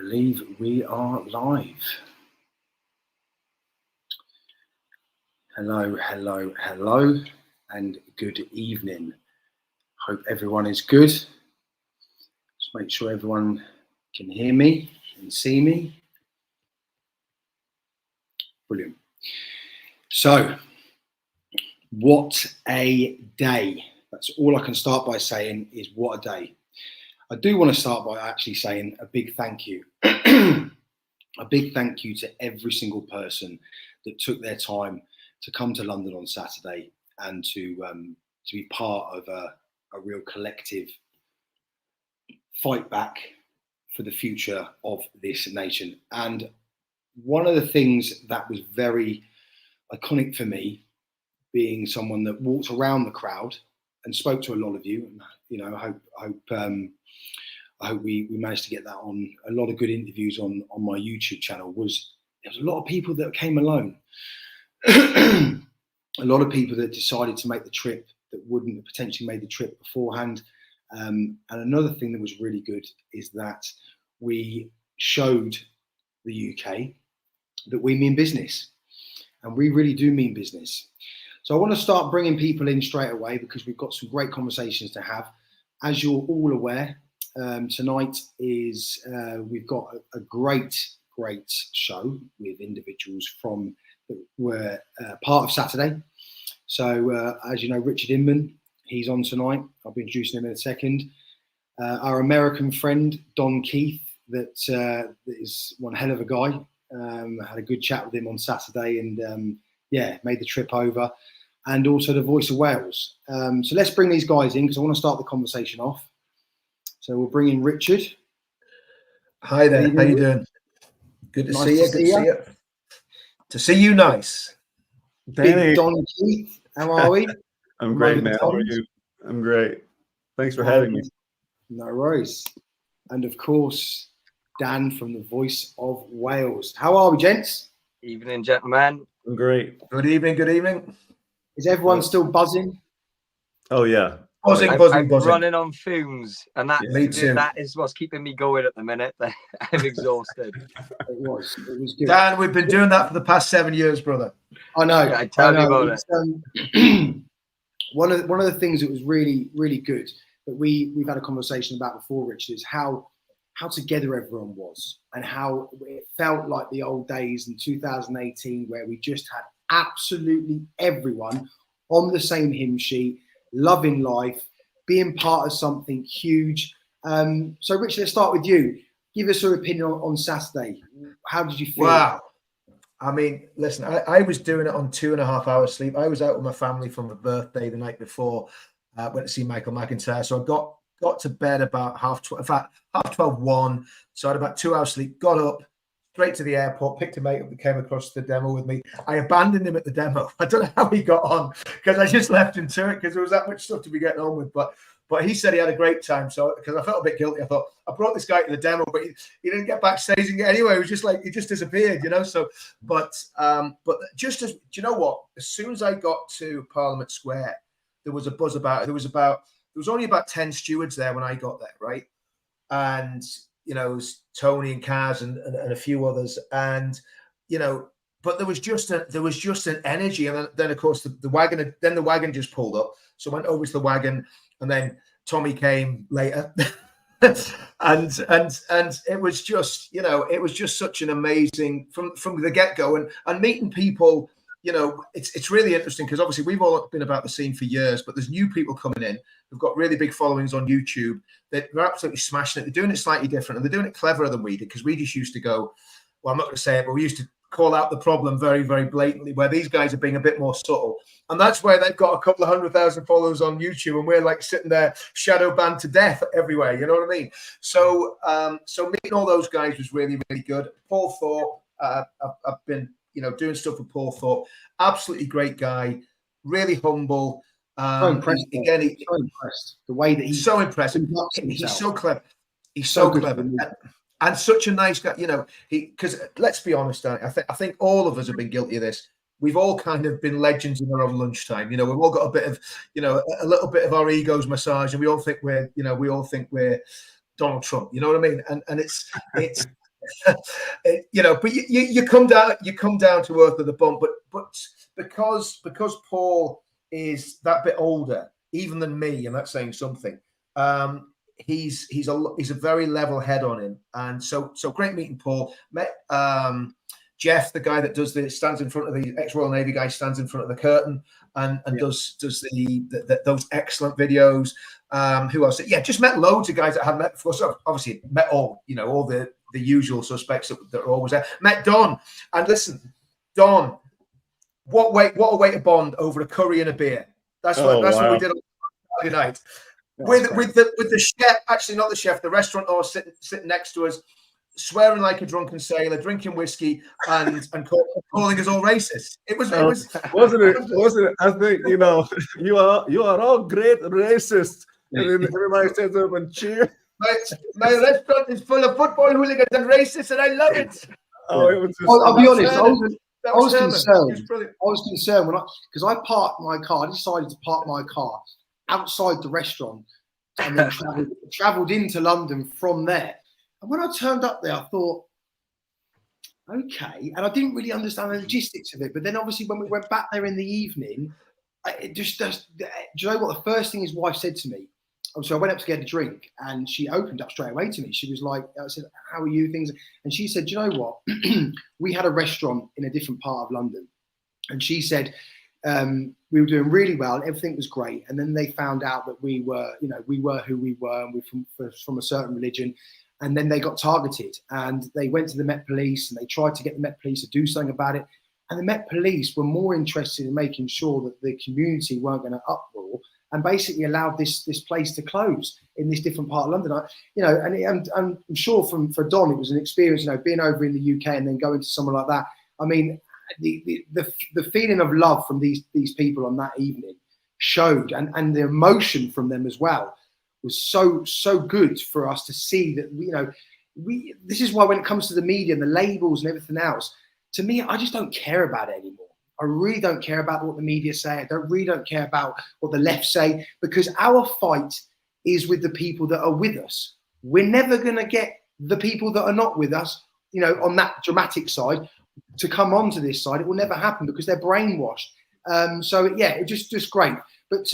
believe we are live. Hello, hello, hello, and good evening. Hope everyone is good. Just make sure everyone can hear me and see me. Brilliant. So, what a day. That's all I can start by saying is what a day. I do want to start by actually saying a big thank you. A big thank you to every single person that took their time to come to London on Saturday and to be part of a real collective fight back for the future of this nation. And one of the things that was very iconic for me, being someone that walked around the crowd and spoke to a lot of you, and I hope we managed to get that on a lot of good interviews on my YouTube channel, was there was a lot of people that came alone. A lot of people that decided to make the trip that wouldn't have potentially made the trip beforehand. And another thing that was really good is that we showed the UK that we mean business, and we really do mean business. So I want to start bringing people in straight away because we've got some great conversations to have. As you're all aware, tonight is we've got a great show with individuals from that were part of Saturday. So as you know, Richard Inman, he's on tonight. I'll be introducing him in a second. Our American friend Don Keith, that is one hell of a guy. Had a good chat with him on Saturday, and made the trip over. And also the voice of Wales. So let's bring these guys in because I want to start the conversation off. So we'll bring in Richard. Hi there, how you doing? Good to see you. Good to see you. To see you, nice. Big Don Keith, how are we? I'm great, man. How are you? I'm great. Thanks for having me. No worries. And of course, Dan from the Voice of Wales. How are we, gents? Evening, gentlemen. I'm great. Good evening, good evening. Is everyone still buzzing? Oh, yeah. I'm running on fumes, and that is what's keeping me going at the minute. I'm exhausted. It was good. Dan, we've been doing that for the past 7 years, brother. I know. Yeah, tell me about it. One of the things that was really, really good that we've had a conversation about before, Richard, is how together everyone was and how it felt like the old days in 2018 where we just had absolutely everyone on the same hymn sheet, loving life, being part of something huge. So Richard, let's start with you. Give us your opinion on Saturday. How did you feel? Wow. I mean, listen, I was doing it on 2.5 hours sleep. I was out with my family from a birthday the night before. Went to see Michael McIntyre. So I got to bed about half 12, 1. So I had about 2 hours sleep, got up, straight to the airport, picked a mate up that came across the demo with me. I abandoned him at the demo. I don't know how he got on because I just left him to it because there was that much stuff to be getting on with. But he said he had a great time. So because I felt a bit guilty, I thought I brought this guy to the demo, but he didn't get backstage and get anywhere. It was just like he just disappeared, you know. So, but just as, do you know what? As soon as I got to Parliament Square, there was a buzz about it. There was only about 10 stewards there when I got there, right? And you know, it was Tony and Kaz and a few others, and you know, but there was just an energy, and then of course the wagon just pulled up, so I went over to the wagon, and then Tommy came later, and it was just, you know, it was just such an amazing from the get go, and meeting people. You know, it's really interesting because obviously we've all been about the scene for years, but there's new people coming in who've got really big followings on YouTube. They're absolutely smashing it. They're doing it slightly different, and they're doing it cleverer than we did because we just used to go, well, I'm not going to say it, but we used to call out the problem very, very blatantly, where these guys are being a bit more subtle. And that's where they've got a couple of 100,000 followers on YouTube, and we're like sitting there shadow banned to death everywhere. You know what I mean? So, so meeting all those guys was really, really good. Paul Thorpe, I've been, you know, doing stuff with Paul Thorpe. Absolutely great guy, really humble. So impressed. So impressed. The way that he's so impressive. He's so clever. He's so clever. And such a nice guy. You know, because let's be honest, I think all of us have been guilty of this. We've all kind of been legends in our own lunchtime. You know, we've all got a bit of, you know, a little bit of our egos massaged, and we all think we're Donald Trump. You know what I mean? And it's you know, but you come down to earth with a bump. But because Paul is that bit older, even than me, and that's saying something. He's a very level head on him, and so great meeting Paul. Met Jeff, the guy that stands in front of the ex-Royal Navy guy, stands in front of the curtain and does those excellent videos. Who else? Yeah, just met loads of guys that I hadn't met before. So obviously met all the usual suspects that are always there. Met Don, and listen, Don, what a way to bond over a curry and a beer. That's what we did on Friday night. With the chef, actually not the chef, the restaurateur sitting next to us, swearing like a drunken sailor, drinking whiskey, and calling us all racist. It wasn't it? I think you are all great racists, and then everybody stands up and cheer. My restaurant is full of football hooligans and racists, and I love it. Oh, it was just. I'll be honest. I was concerned. Because I parked my car. I decided to park my car outside the restaurant and then travelled into London from there. And when I turned up there, I thought, okay. And I didn't really understand the logistics of it. But then obviously when we went back there in the evening, do you know what? The first thing his wife said to me, so I went up to get a drink and she opened up straight away to me. She was like, I said, how are you? Things. And she said, do you know what? We had a restaurant in a different part of London. And she said, we were doing really well. Everything was great. And then they found out that we were who we were, and we're from a certain religion. And then they got targeted, and they went to the Met Police, and they tried to get the Met Police to do something about it. And the Met Police were more interested in making sure that the community weren't going to uproar, and basically allowed this place to close in this different part of London. And I'm sure for Don, it was an experience, being over in the UK and then going to somewhere like that. I mean, the feeling of love from these people on that evening showed, and the emotion from them as well was so good for us to see that, this is why when it comes to the media and the labels and everything else, to me, I just don't care about it anymore. I really don't care about what the media say. I really don't care about what the left say, because our fight is with the people that are with us. We're never going to get the people that are not with us, on that dramatic side, to come onto this side. It will never happen because they're brainwashed. It's just great. But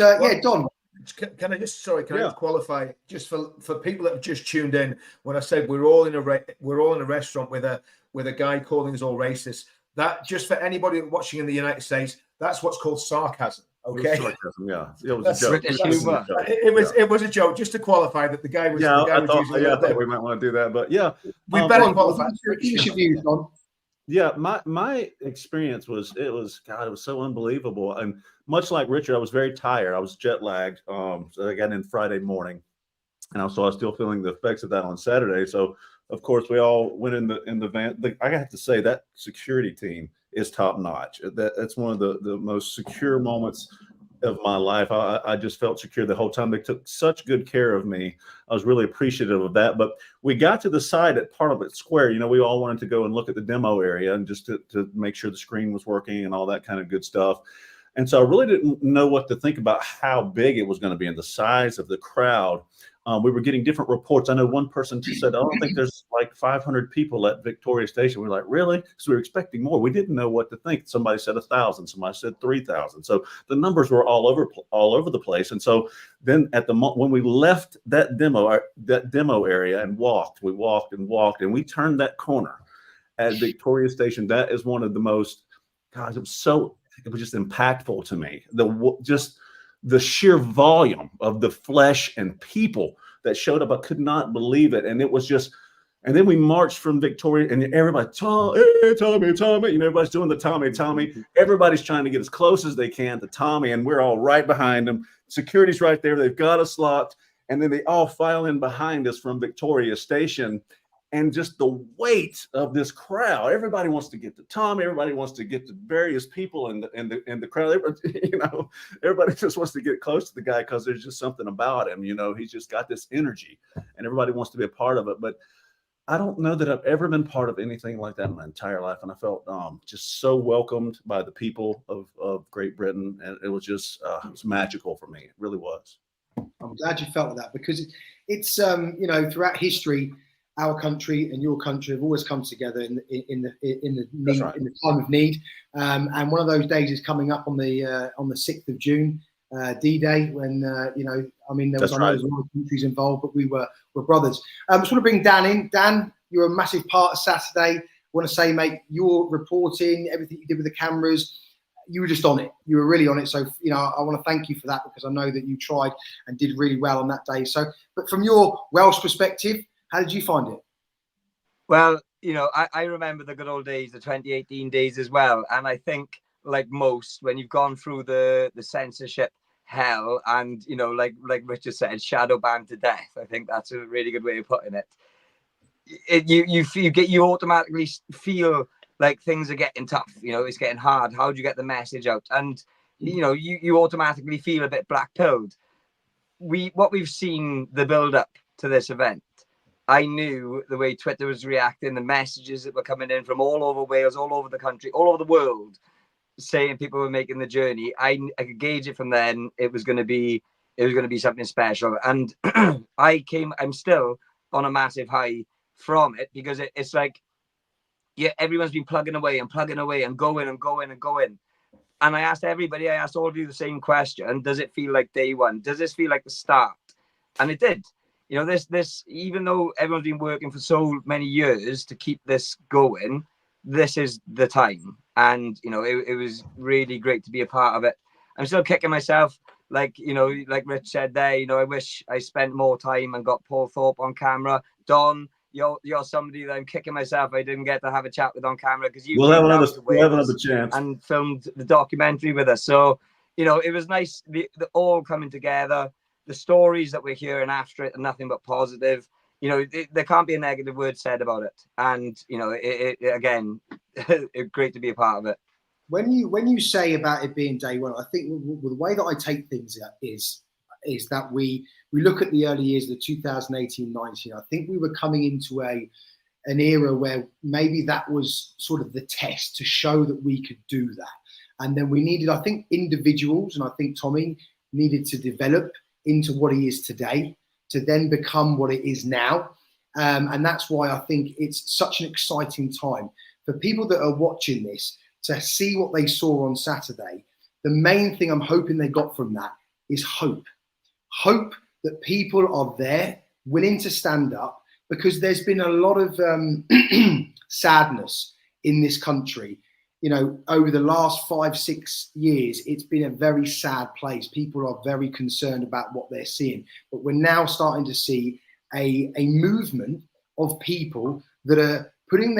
Don. Can I just qualify just for people that have just tuned in when I said we're all in a restaurant with a guy calling us all racist. That, just for anybody watching in the United States, that's what's called sarcasm. Okay. Sarcasm, yeah. It was a joke. It was a joke, just to qualify that the guy was. Yeah, I thought we might want to do that, but yeah, we better qualify. Yeah, my experience was it was so unbelievable, and much like Richard, I was very tired. I was jet lagged. So I got in Friday morning, and I was still feeling the effects of that on Saturday. So of course we all went in the van. I have to say that security team is top notch. That's one of the most secure moments of my life. I just felt secure the whole time. They took such good care of me. I was really appreciative of that. But we got to the side at Parliament Square. We all wanted to go and look at the demo area and just to make sure the screen was working and all that kind of good stuff. And so I really didn't know what to think about how big it was going to be and the size of the crowd. We were getting different reports. I know one person said, I don't think there's like 500 people at Victoria Station. We're like, really? Because we were expecting more. We didn't know what to think. Somebody said 1,000. Somebody said 3,000. So the numbers were all over the place. And so then when we left that demo area and we walked, and we turned that corner at Victoria Station. That is one of the most, guys, it was just impactful to me. The sheer volume of the flesh and people that showed up, I could not believe it. And it was just, and then we marched from Victoria, and everybody, hey, Tommy, everybody's doing the Tommy. Everybody's trying to get as close as they can to Tommy, and we're all right behind them. Security's right there. They've got us locked. And then they all file in behind us from Victoria Station. And just the weight of this crowd, everybody wants to get to Tommy. Everybody wants to get to various people in the crowd. Everybody just wants to get close to the guy because there's just something about him. He's just got this energy, and everybody wants to be a part of it. But I don't know that I've ever been part of anything like that in my entire life, and I felt just so welcomed by the people of Great Britain, and it was just it was magical for me. It really was. I'm glad you felt like that, because it's throughout history. our country and your country have always come together in the right. in the time of need. And one of those days is coming up on the 6th of June, D-Day, when I mean, there was, I know there's a lot of countries involved, but we're brothers. I just want to bring Dan in. Dan, you're a massive part of Saturday. I want to say, mate, your reporting, everything you did with the cameras, you were just on it. You were really on it. So, I want to thank you for that, because I know that you tried and did really well on that day. So, but from your Welsh perspective, how did you find it? Well, I remember the good old days, the 2018 days as well. And I think, like most, when you've gone through the censorship hell and, like Richard said, shadow banned to death, I think that's a really good way of putting it. You automatically feel like things are getting tough. It's getting hard. How do you get the message out? And, you automatically feel a bit black-pilled. What we've seen, the build-up to this event, I knew the way Twitter was reacting, the messages that were coming in from all over Wales, all over the country, all over the world, saying people were making the journey. I could gauge it from then. It was going to be something special. And I'm still on a massive high from it, because it's like, everyone's been plugging away and going and going. And I asked all of you the same question: does it feel like day one? Does this feel like the start? And it did. This, even though everyone's been working for so many years to keep this going, this is the time. And, it was really great to be a part of it. I'm still kicking myself. Like Rich said there, I wish I spent more time and got Paul Thorpe on camera. Don, you're somebody that I'm kicking myself I didn't get to have a chat with on camera, because we'll have another chance and filmed the documentary with us. So, it was nice, the all coming together. The stories that we're hearing after it are nothing but positive. There can't be a negative word said about it. And, again, great to be a part of it. When you say about it being day one, I think the way that I take things is that we look at the early years of the 2018-19. I think we were coming into an era where maybe that was sort of the test to show that we could do that. And then we needed, I think, individuals, and I think Tommy needed to develop into what he is today to then become what it is now. And that's why I think it's such an exciting time for people that are watching this to see what they saw on Saturday. The main thing I'm hoping they got from that is hope. Hope that people are there, willing to stand up, because there's been a lot of sadness in this country. Over the last 5-6 years, it's been a very sad place. People are very concerned about what they're seeing. But we're now starting to see a movement of people that are putting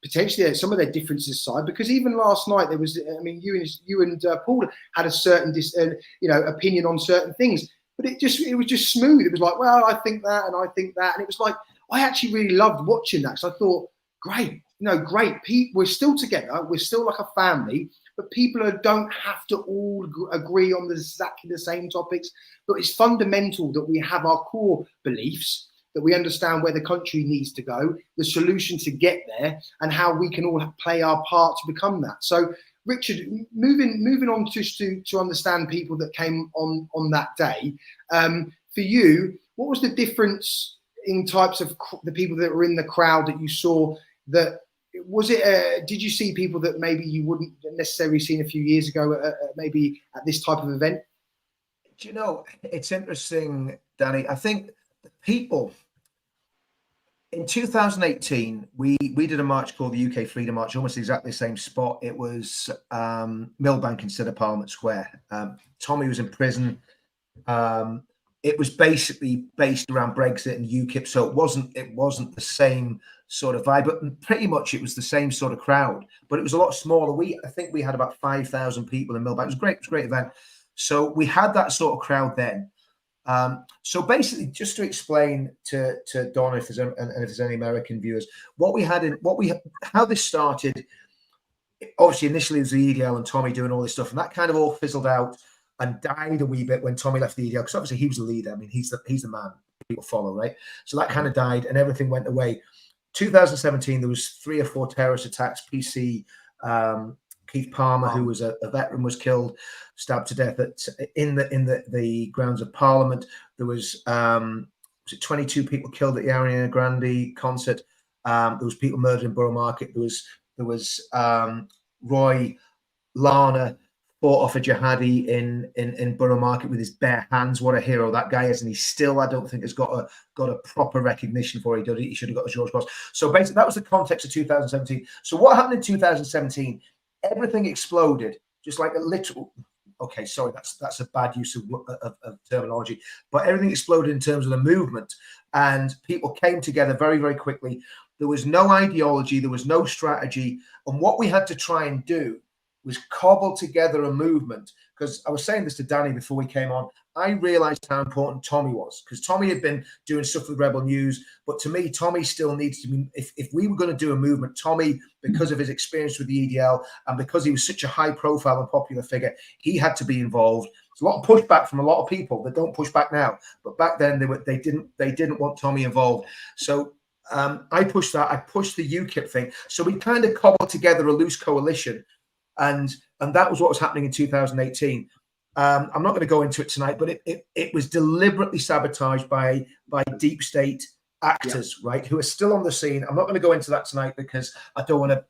potentially some of their differences aside. Because even last night, there was, you and Paul had a certain opinion on certain things, but it was just smooth. It was like, well, I think that, and I think that. And it was like, I actually really loved watching that. So I thought, great. Great. We're still together. We're still like a family, but people don't have to all agree on exactly the same topics. But it's fundamental that we have our core beliefs, that we understand where the country needs to go, the solution to get there, and how we can all play our part to become that. So, Richard, moving on just to understand people that came on that day. For you, what was the difference in types of the people that were in the crowd that you saw? That was it? Did you see people that maybe you wouldn't necessarily seen a few years ago, maybe at this type of event? It's interesting, Danny. I think the people in 2018, we did a march called the UK Freedom March, almost exactly the same spot. It was Millbank instead of Parliament Square. Tommy was in prison. It was basically based around Brexit and UKIP, so it wasn't the same sort of vibe, but pretty much it was the same sort of crowd, but it was a lot smaller. I think we had about 5,000 people in Millbank. It was great. It was a great event. So we had that sort of crowd then. So basically, just to explain to Don, if there's any American viewers, how this started. Obviously, initially it was the EDL and Tommy doing all this stuff, and that kind of all fizzled out and died a wee bit when Tommy left the EDL, because obviously he was the leader. I mean, he's the man people follow, right? So that kind of died, and everything went away. 2017, there was 3 or 4 terrorist attacks. PC Keith Palmer, who was a veteran, was killed, stabbed to death in the grounds of Parliament. There was was it 22 people killed at the Ariana Grande concert. There was people murdered in Borough Market. There was Roy Lana fought off a jihadi in Borough Market with his bare hands. What a hero that guy is, and he still, I don't think, has got a proper recognition for it. He should have got a George Cross. So basically, that was the context of 2017. So what happened in 2017? Everything exploded, just like a literal. Okay, sorry, that's a bad use of terminology, but everything exploded in terms of the movement, and people came together very, very quickly. There was no ideology, there was no strategy, and what we had to try and do was cobble together a movement. Because I was saying this to Danny before we came on, I realized how important Tommy was, because Tommy had been doing stuff with Rebel News, but to me, Tommy still needs to be, if we were going to do a movement, Tommy, because of his experience with the EDL and because he was such a high profile and popular figure, he had to be involved. There's a lot of pushback from a lot of people that don't push back now, but back then they didn't want Tommy involved. So I pushed that. I pushed the UKIP thing. So we kind of cobbled together a loose coalition, and that was what was happening in 2018. I'm not going to go into it tonight, but it was deliberately sabotaged by deep state actors, right, who are still on the scene. I'm not going to go into that tonight because I don't want to,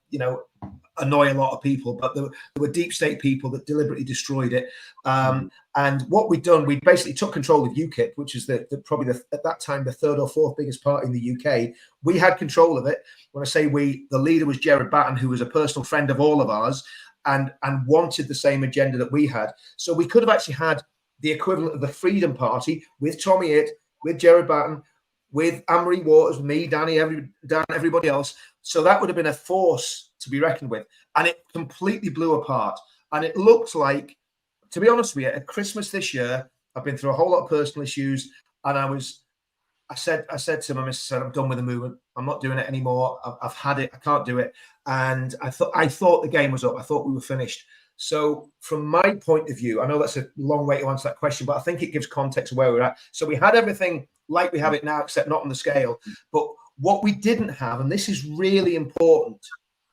annoy a lot of people, but there were deep state people that deliberately destroyed it. And what we'd done, we basically took control of UKIP, which is probably at that time the third or fourth biggest party in the UK. We had control of it. When I say we, the leader was Gerard Batten, who was a personal friend of all of ours, and wanted the same agenda that we had. So we could have actually had the equivalent of the Freedom Party with Tommy Itt, with Gerard Batten, with Anne-Marie Waters, me, Danny, everybody else. So that would have been a force to be reckoned with. And it completely blew apart. And it looked like, to be honest with you, at Christmas this year, I've been through a whole lot of personal issues. And I said to my missus, I'm done with the movement. I'm not doing it anymore. I've had it. I can't do it. And I thought the game was up. I thought we were finished. So from my point of view, I know that's a long way to answer that question, but I think it gives context of where we're at. So we had everything like we have it now, except not on the scale. But what we didn't have, and this is really important,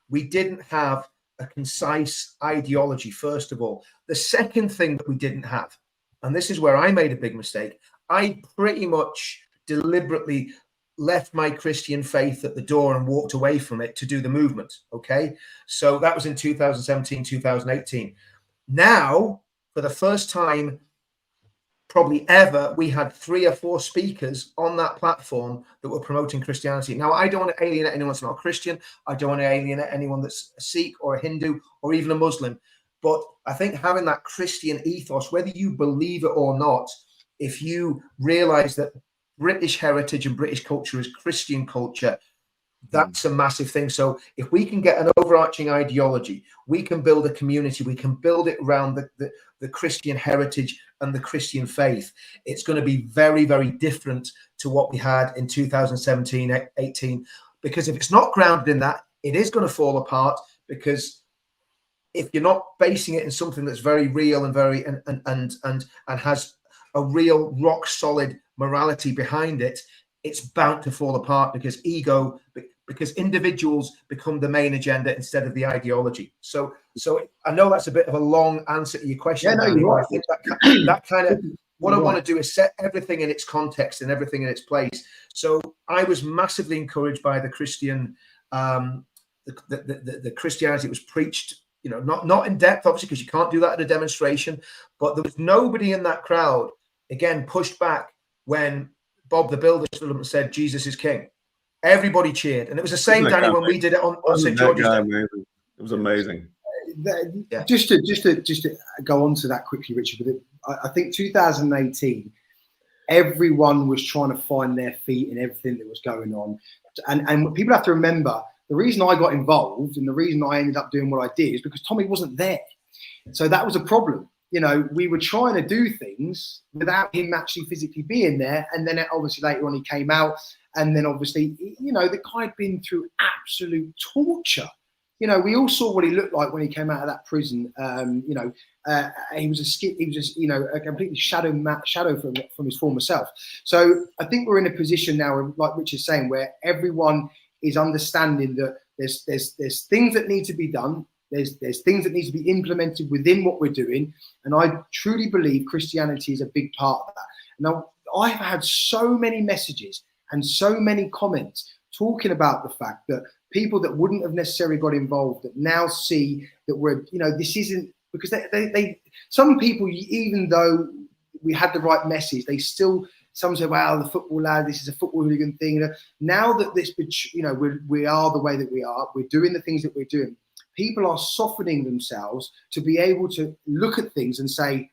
we didn't have a concise ideology, first of all. The second thing that we didn't have, and this is where I made a big mistake, I pretty much deliberately left my Christian faith at the door and walked away from it to do the movement. Okay. So that was in 2017, 2018. Now, for the first time, probably ever, we had 3 or 4 speakers on that platform that were promoting Christianity. Now, I don't want to alienate anyone that's not a Christian. I don't want to alienate anyone that's a Sikh or a Hindu or even a Muslim. But I think having that Christian ethos, whether you believe it or not, if you realize that British heritage and British culture is Christian culture, that's a massive thing. So if we can get an overarching ideology, we can build a community, we can build it around the Christian heritage and the Christian faith. It's going to be very, very different to what we had in 2017, 18, because if it's not grounded in that, it is going to fall apart, because if you're not basing it in something that's very real and very and has a real rock solid morality behind it, it's bound to fall apart, because individuals become the main agenda instead of the ideology. So I know that's a bit of a long answer to your question. Yeah, no, Danny, you're right. I think that kind of what I want to do is set everything in its context and everything in its place. So I was massively encouraged by the Christian, the Christianity that was preached. Not in depth, obviously, because you can't do that at a demonstration. But there was nobody in that crowd, again, pushed back when Bob the Builder stood up and said, "Jesus is King." Everybody cheered. And it was the same, Danny, when we did it on St. George's Day. It was amazing. Yeah. Just to go on to that quickly, Richard, but I think 2018, everyone was trying to find their feet in everything that was going on. And people have to remember, the reason I got involved and the reason I ended up doing what I did is because Tommy wasn't there. So that was a problem. We were trying to do things without him actually physically being there. And then obviously later on he came out, and then obviously, the guy had been through absolute torture. We all saw what he looked like when he came out of that prison. He was a completely shadow from his former self. So I think we're in a position now, like Richard's saying, where everyone is understanding that there's things that need to be done. There's things that need to be implemented within what we're doing. And I truly believe Christianity is a big part of that. Now, I've had so many messages and so many comments talking about the fact that people that wouldn't have necessarily got involved that now see that we're, you know, this isn't, because they some people, even though we had the right message, they still, some say, wow, the football lad, this is a football hooligan thing. Now that this, you know, we are the way that we are, we're doing the things that we're doing, people are softening themselves to be able to look at things and say,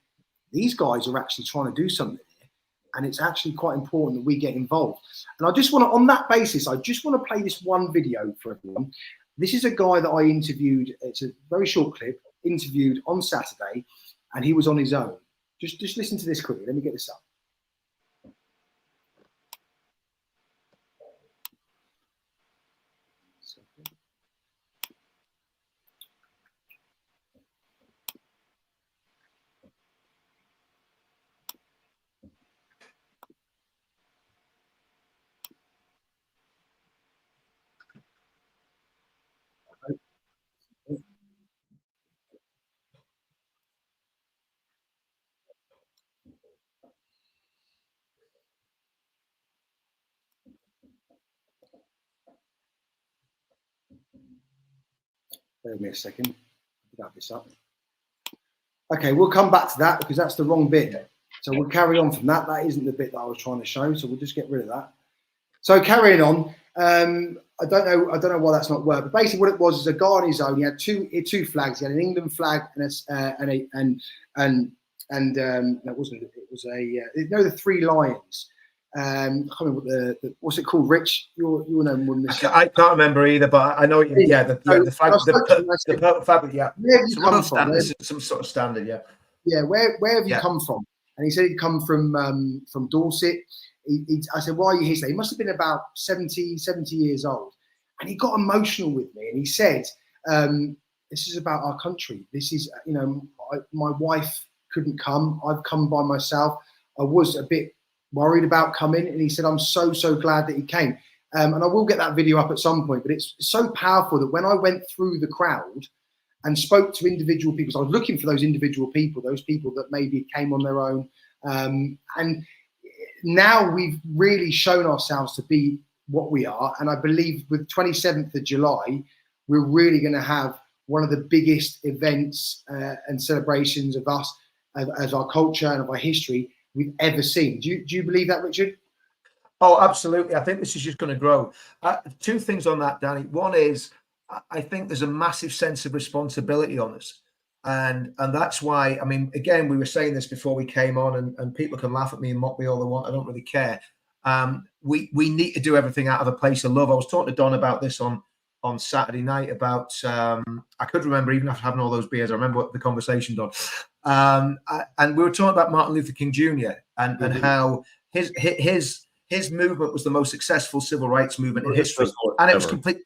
these guys are actually trying to do something here, and it's actually quite important that we get involved. And I just want to, on that basis, I just want to play this one video for everyone. This is a guy that I interviewed. It's a very short clip, interviewed on Saturday, and he was on his own. Just listen to this quickly. Let me get this up. Bear with me a second. Wrap this up. Okay, we'll come back to that because that's the wrong bit. So we'll carry on from that. That isn't the bit that I was trying to show. So we'll just get rid of that. So carrying on. I don't know why that's not worked. But basically, what it was is a guy on his own. He had two flags. He had an England flag and that wasn't. It was a you know, the three lions. I can't remember what what's it called, Rich? You'll know more than this. I can't remember either, but I know what you mean. Yeah, the flag, the purple fabric, yeah. Where have you come from? Some sort of standard, yeah. Yeah, where have you come from? And he said he'd come from Dorset. I said, why are you here? He must have been about 70 years old. And he got emotional with me. And he said, this is about our country. This is, you know, my wife couldn't come. I've come by myself. I was a bit worried about coming. And he said, I'm so glad that he came. And I will get that video up at some point. But it's so powerful that when I went through the crowd and spoke to individual people, so I was looking for those individual people, those people that maybe came on their own. And now we've really shown ourselves to be what we are. And I believe with 27th of July, we're really going to have one of the biggest events and celebrations of us, as our culture and of our history we've ever seen. Do you believe that, Richard? Oh, absolutely. I think this is just going to grow. Two things on that, Danny. One is, I think there's a massive sense of responsibility on us. And that's why, I mean, again, we were saying this before we came on, and people can laugh at me and mock me all they want. I don't really care. We need to do everything out of a place of love. I was talking to Don about this on Saturday night about, I could remember even after having all those beers, I remember what the conversation, Don. And we were talking about Martin Luther King Jr. and how his movement was the most successful civil rights movement in history. And it was complete.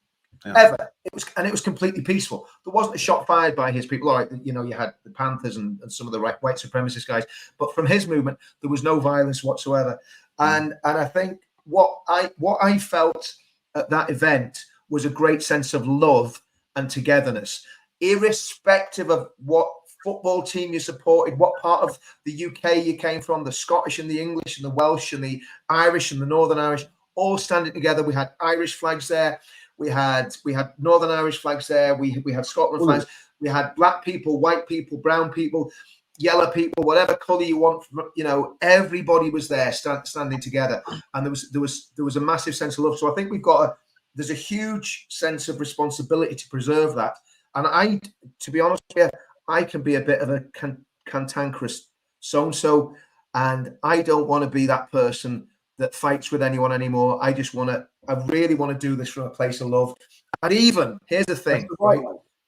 Yeah. It was completely peaceful. There wasn't a shot fired by his people. All right, you know, you had the Panthers and some of the white supremacist guys, but from his movement, there was no violence whatsoever. And I think what I felt at that event was a great sense of love and togetherness, irrespective of what football team you supported, what part of the UK you came from, the Scottish and the English and the Welsh and the Irish and the Northern Irish, all standing together. We had Irish flags there. We had Northern Irish flags there. We had Scotland flags. We had black people, white people, brown people, yellow people, whatever colour you want. You know, everybody was there standing together, and there was a massive sense of love. So I think there's a huge sense of responsibility to preserve that. And to be honest with you, I can be a bit of a cantankerous so-and-so, and I don't want to be that person that fights with anyone anymore. I really want to do this from a place of love. And even, here's the thing, right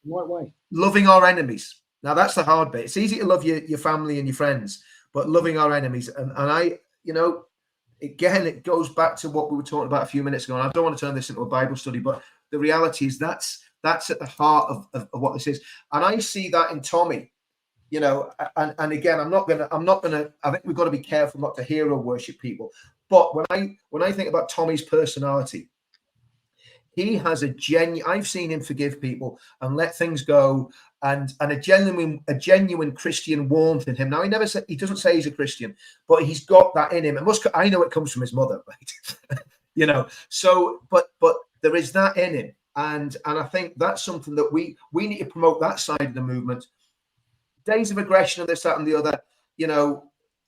way. Loving our enemies. Now that's the hard bit. It's easy to love your family and your friends, but loving our enemies. And I, you know, again, it goes back to what we were talking about a few minutes ago. And I don't want to turn this into a Bible study, but the reality is that's at the heart of what this is. And I see that in Tommy. You know, and again, I'm not gonna. I think we've got to be careful not to hero worship people. But when I think about Tommy's personality, he has I've seen him forgive people and let things go, and a genuine Christian warmth in him. Now, he doesn't say he's a Christian, but he's got that in him. I know it comes from his mother, right? So, but there is that in him. And I think that's something that we need to promote, that side of the movement. Days of aggression and this, that, and the other,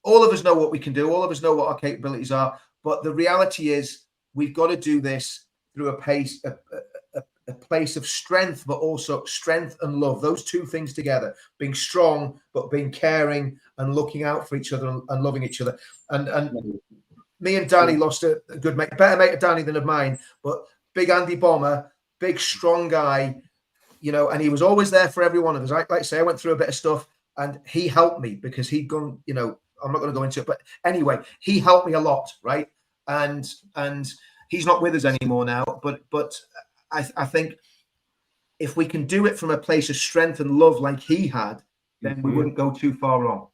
all of us know what we can do. All of us know what our capabilities are. But the reality is we've got to do this through a place of strength, but also strength and love. Those two things together, being strong, but being caring and looking out for each other and loving each other. And me and Danny lost a good mate, better mate of Danny than of mine, but big Andy Bomber, big, strong guy, and he was always there for every one of us. Like I say, I went through a bit of stuff and he helped me because he'd gone, I'm not going to go into it, but anyway, he helped me a lot, right? And he's not with us anymore now, but I think if we can do it from a place of strength and love like he had, then we wouldn't go too far wrong.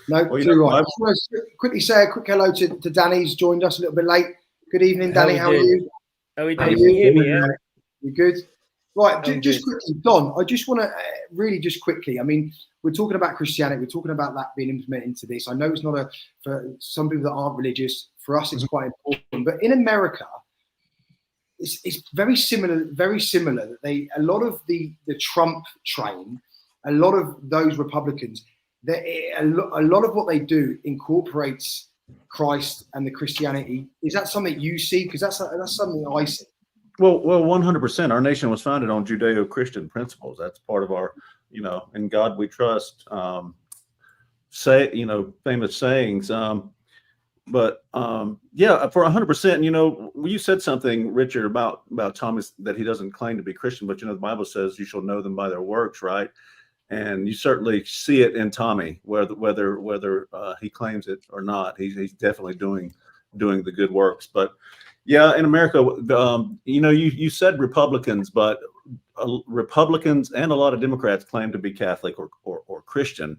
No, too right. I just want to quickly say a quick hello to Danny. He's joined us a little bit late. Good evening, Danny. How are you? How are we doing? Can you hear me? Yeah? You good? Right, just quickly, Don, I just want to really just quickly, I mean, we're talking about Christianity, we're talking about that being implemented into this. I know it's not for some people that aren't religious, for us it's quite important, but in America, it's very similar that a lot of the Trump train, a lot of those Republicans, a lot of what they do incorporates Christ and the Christianity. Is that something you see? Because that's something I see. Well, 100%. Our nation was founded on Judeo-Christian principles. That's part of our, in God we trust. Famous sayings. But for 100%. You said something, Richard, about Thomas, that he doesn't claim to be Christian, but the Bible says you shall know them by their works, right? And you certainly see it in Tommy, whether he claims it or not. He's definitely doing the good works, but. Yeah, in America, you said Republicans, but Republicans and a lot of Democrats claim to be Catholic or Christian.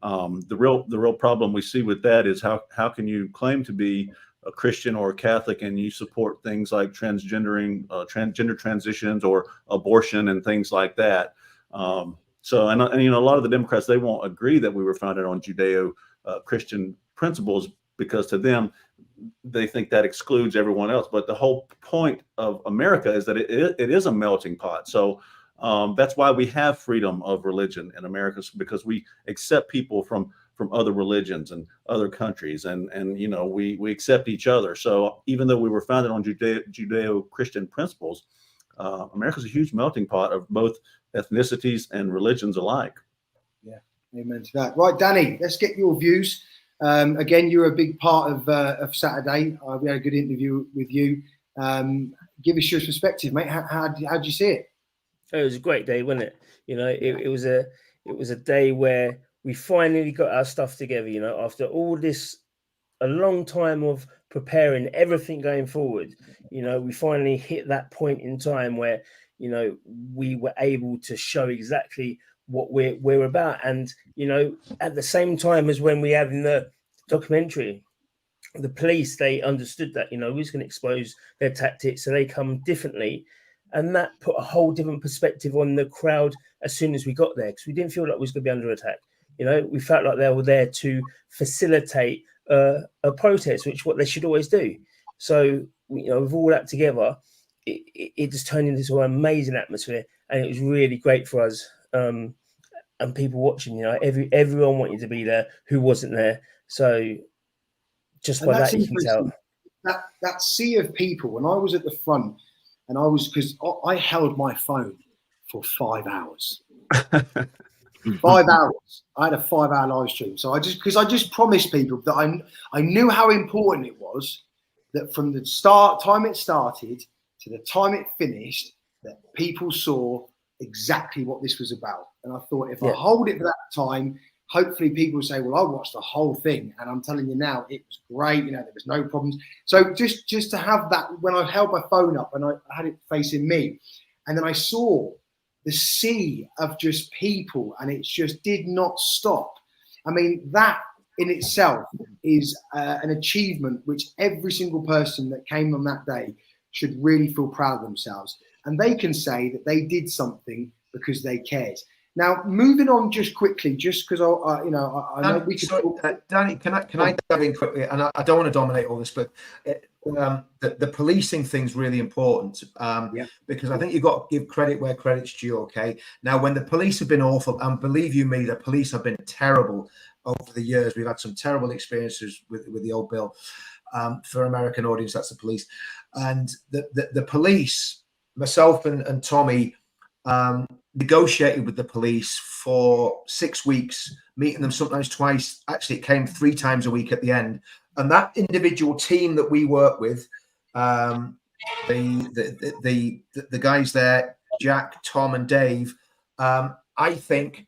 The real problem we see with that is how can you claim to be a Christian or a Catholic and you support things like transgender transitions or abortion and things like that. So a lot of the Democrats, they won't agree that we were founded on Judeo-Christian principles, because to them, they think that excludes everyone else. But the whole point of America is that it is a melting pot. So that's why we have freedom of religion in America, because we accept people from other religions and other countries, and we accept each other. So even though we were founded on Judeo-Christian principles, America's a huge melting pot of both ethnicities and religions alike. Yeah, amen to that. Right, Danny, let's get your views. Again, you're a big part of Saturday. We had a good interview with you. Give us your perspective, mate. How did you see it? It was a great day, wasn't it? It was a day where we finally got our stuff together. After all this, a long time of preparing everything going forward. We finally hit that point in time where we were able to show exactly what we're about. And at the same time as when we had in the documentary, the police, they understood that we was going to expose their tactics, so they come differently, and that put a whole different perspective on the crowd as soon as we got there, because we didn't feel like we was going to be under attack. We felt like they were there to facilitate a protest, which what they should always do. So with all that together, it just turned into an amazing atmosphere, and it was really great for us. And people watching, everyone wanted to be there who wasn't there. So just by that, you can tell. That sea of people, when I was at the front, and because I held my phone for 5 hours. 5 hours. I had a 5-hour live stream. So I just promised people that I knew how important it was, that from the time it started to the time it finished, that people saw exactly what this was about. And I thought, if I hold it for that time, hopefully people will say, well, I watched the whole thing. And I'm telling you now, it was great. There was no problems. So just to have that, when I held my phone up and I had it facing me, and then I saw the sea of just people, and it just did not stop. I mean, that in itself is an achievement which every single person that came on that day should really feel proud of themselves. and they can say that they did something because they cared. Now, moving on just quickly, just because I know we could. Danny, can I dive in quickly? And I don't want to dominate all this, but the policing thing's really important, because I think you've got to give credit where credit's due. Okay, now when the police have been awful, and believe you me, the police have been terrible over the years. We've had some terrible experiences with the old bill. For American audience, that's the police, and the police. Myself and Tommy negotiated with the police for 6 weeks, meeting them sometimes twice. Actually, it came 3 times a week at the end. And that individual team that we work with, the guys there, Jack, Tom, and Dave, I think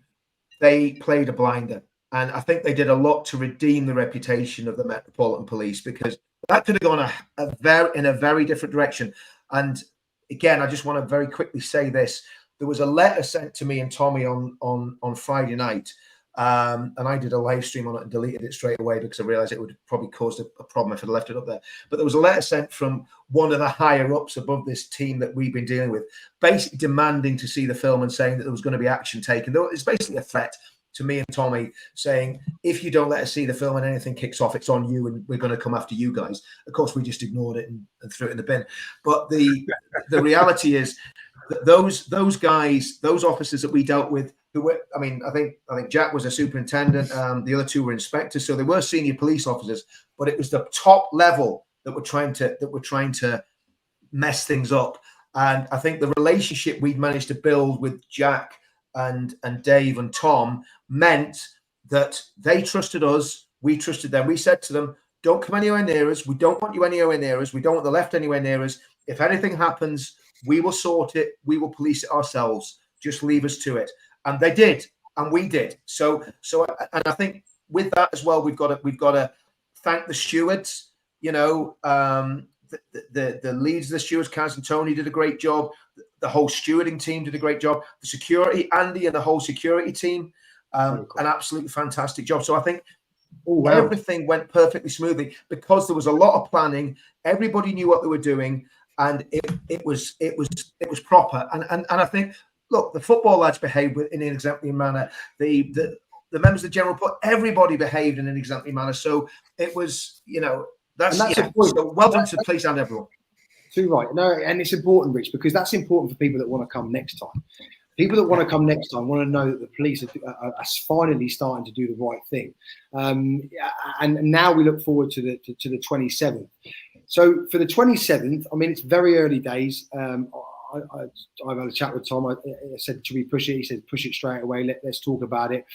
they played a blinder. And I think they did a lot to redeem the reputation of the Metropolitan Police, because that could have gone in a very different direction. And again, I just want to very quickly say this. There was a letter sent to me and Tommy on Friday night, and I did a live stream on it and deleted it straight away because I realized it would probably cause a problem if I'd left it up there. But there was a letter sent from one of the higher ups above this team that we've been dealing with, basically demanding to see the film and saying that there was going to be action taken. It's basically a threat to me and Tommy, saying, if you don't let us see the film and anything kicks off, it's on you and we're going to come after you guys. Of course, we just ignored it and threw it in the bin. But the reality is that those guys, those officers that we dealt with, who were, I think Jack was a superintendent, the other 2 were inspectors, so they were senior police officers, but it was the top level that were trying to mess things up. And I think the relationship we'd managed to build with Jack and Dave and Tom meant that they trusted us, we trusted them. We said to them, don't come anywhere near us. We don't want you anywhere near us. We don't want the left anywhere near us. If anything happens, we will sort it. We will police it ourselves. Just leave us to it. And they did, and we did. So, and I think with that as well, we've got to thank the stewards. You know, the leads of the stewards, Kaz and Tony, did a great job. The whole stewarding team did a great job. The security, Andy and the whole security team, an absolutely fantastic job. So I think everything went perfectly smoothly because there was a lot of planning. Everybody knew what they were doing, and it was proper. And I think, look, the football lads behaved in an exemplary manner. The members of the general put, everybody behaved in an exemplary manner. So it was, you know, that's the point. So well done to the police and everyone. Too right. No, and it's important, Rich, because that's important for people that want to come next time. People that want to come next time want to know that the police are finally starting to do the right thing. And now we look forward to the 27th. So for the 27th, I mean, it's very early days. I've had a chat with Tom. I said, should we push it? He said, push it straight away. Let's talk about it.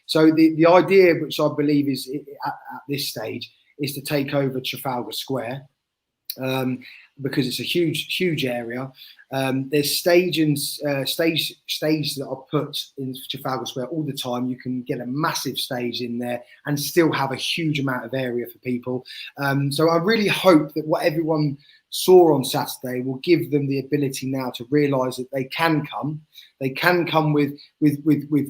So the idea, which I believe is at this stage, is to take over Trafalgar Square. Because it's a huge area. There's stages that are put in Trafalgar Square all the time. You can get a massive stage in there and still have a huge amount of area for people. So I really hope that what everyone saw on Saturday will give them the ability now to realise that they can come. They can come with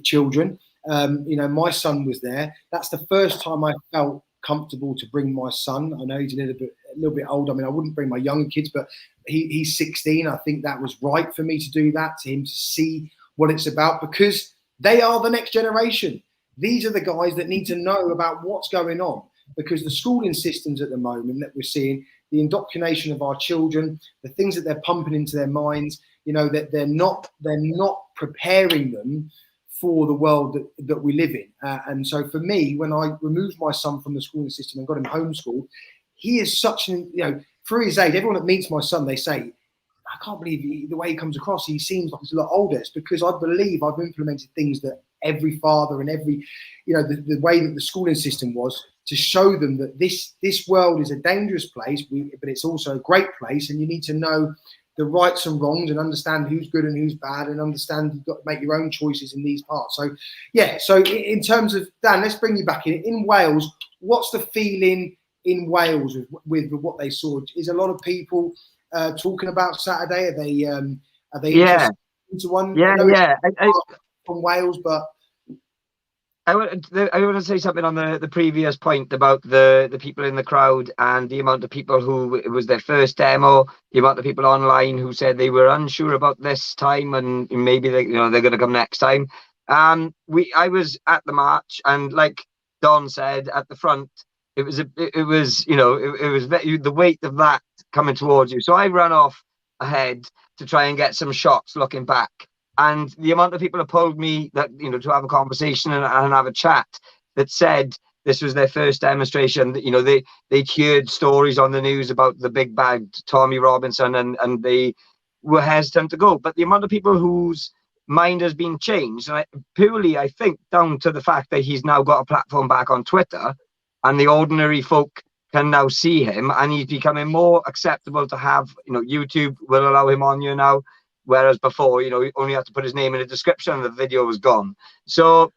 children. You know, my son was there. That's the first time I felt comfortable to bring my son. I know he's a little bit old. I mean, I wouldn't bring my younger kids, but he's 16. I think that was right for me to do that, to him to see what it's about, because they are the next generation. These are the guys that need to know about what's going on, because the schooling systems at the moment that we're seeing, the indoctrination of our children, the things that they're pumping into their minds, you know, that they're not preparing them for the world that we live in. And so for me, when I removed my son from the schooling system and got him homeschooled, he is such an, you know, for his age, everyone that meets my son, they say, I can't believe the way he comes across. He seems like he's a lot older. It's because I believe I've implemented things that every father and every, you know, the way that the schooling system was, to show them that this world is a dangerous place, but it's also a great place, and you need to know the rights and wrongs and understand who's good and who's bad, and understand you've got to make your own choices in these parts. So, yeah, so in terms of, Dan, let's bring you back in Wales. What's the feeling in Wales with what they saw? Is a lot of people talking about Saturday? Are they interested into one? Yeah. From Wales, but I want to say something on the previous point about the people in the crowd and the amount of people who it was their first demo, the amount of people online who said they were unsure about this time and maybe they're going to come next time. I was at the march, and like Don said at the front, it was the weight of that coming towards you. So I ran off ahead to try and get some shots looking back. And the amount of people who told me that, to have a conversation and have a chat, that said this was their first demonstration, that, they'd heard stories on the news about the big bad Tommy Robinson and they were hesitant to go. But the amount of people whose mind has been changed, and purely, I think, down to the fact that he's now got a platform back on Twitter and the ordinary folk can now see him, and he's becoming more acceptable to have, YouTube will allow him on you now. Whereas before, he only had to put his name in a description and the video was gone. So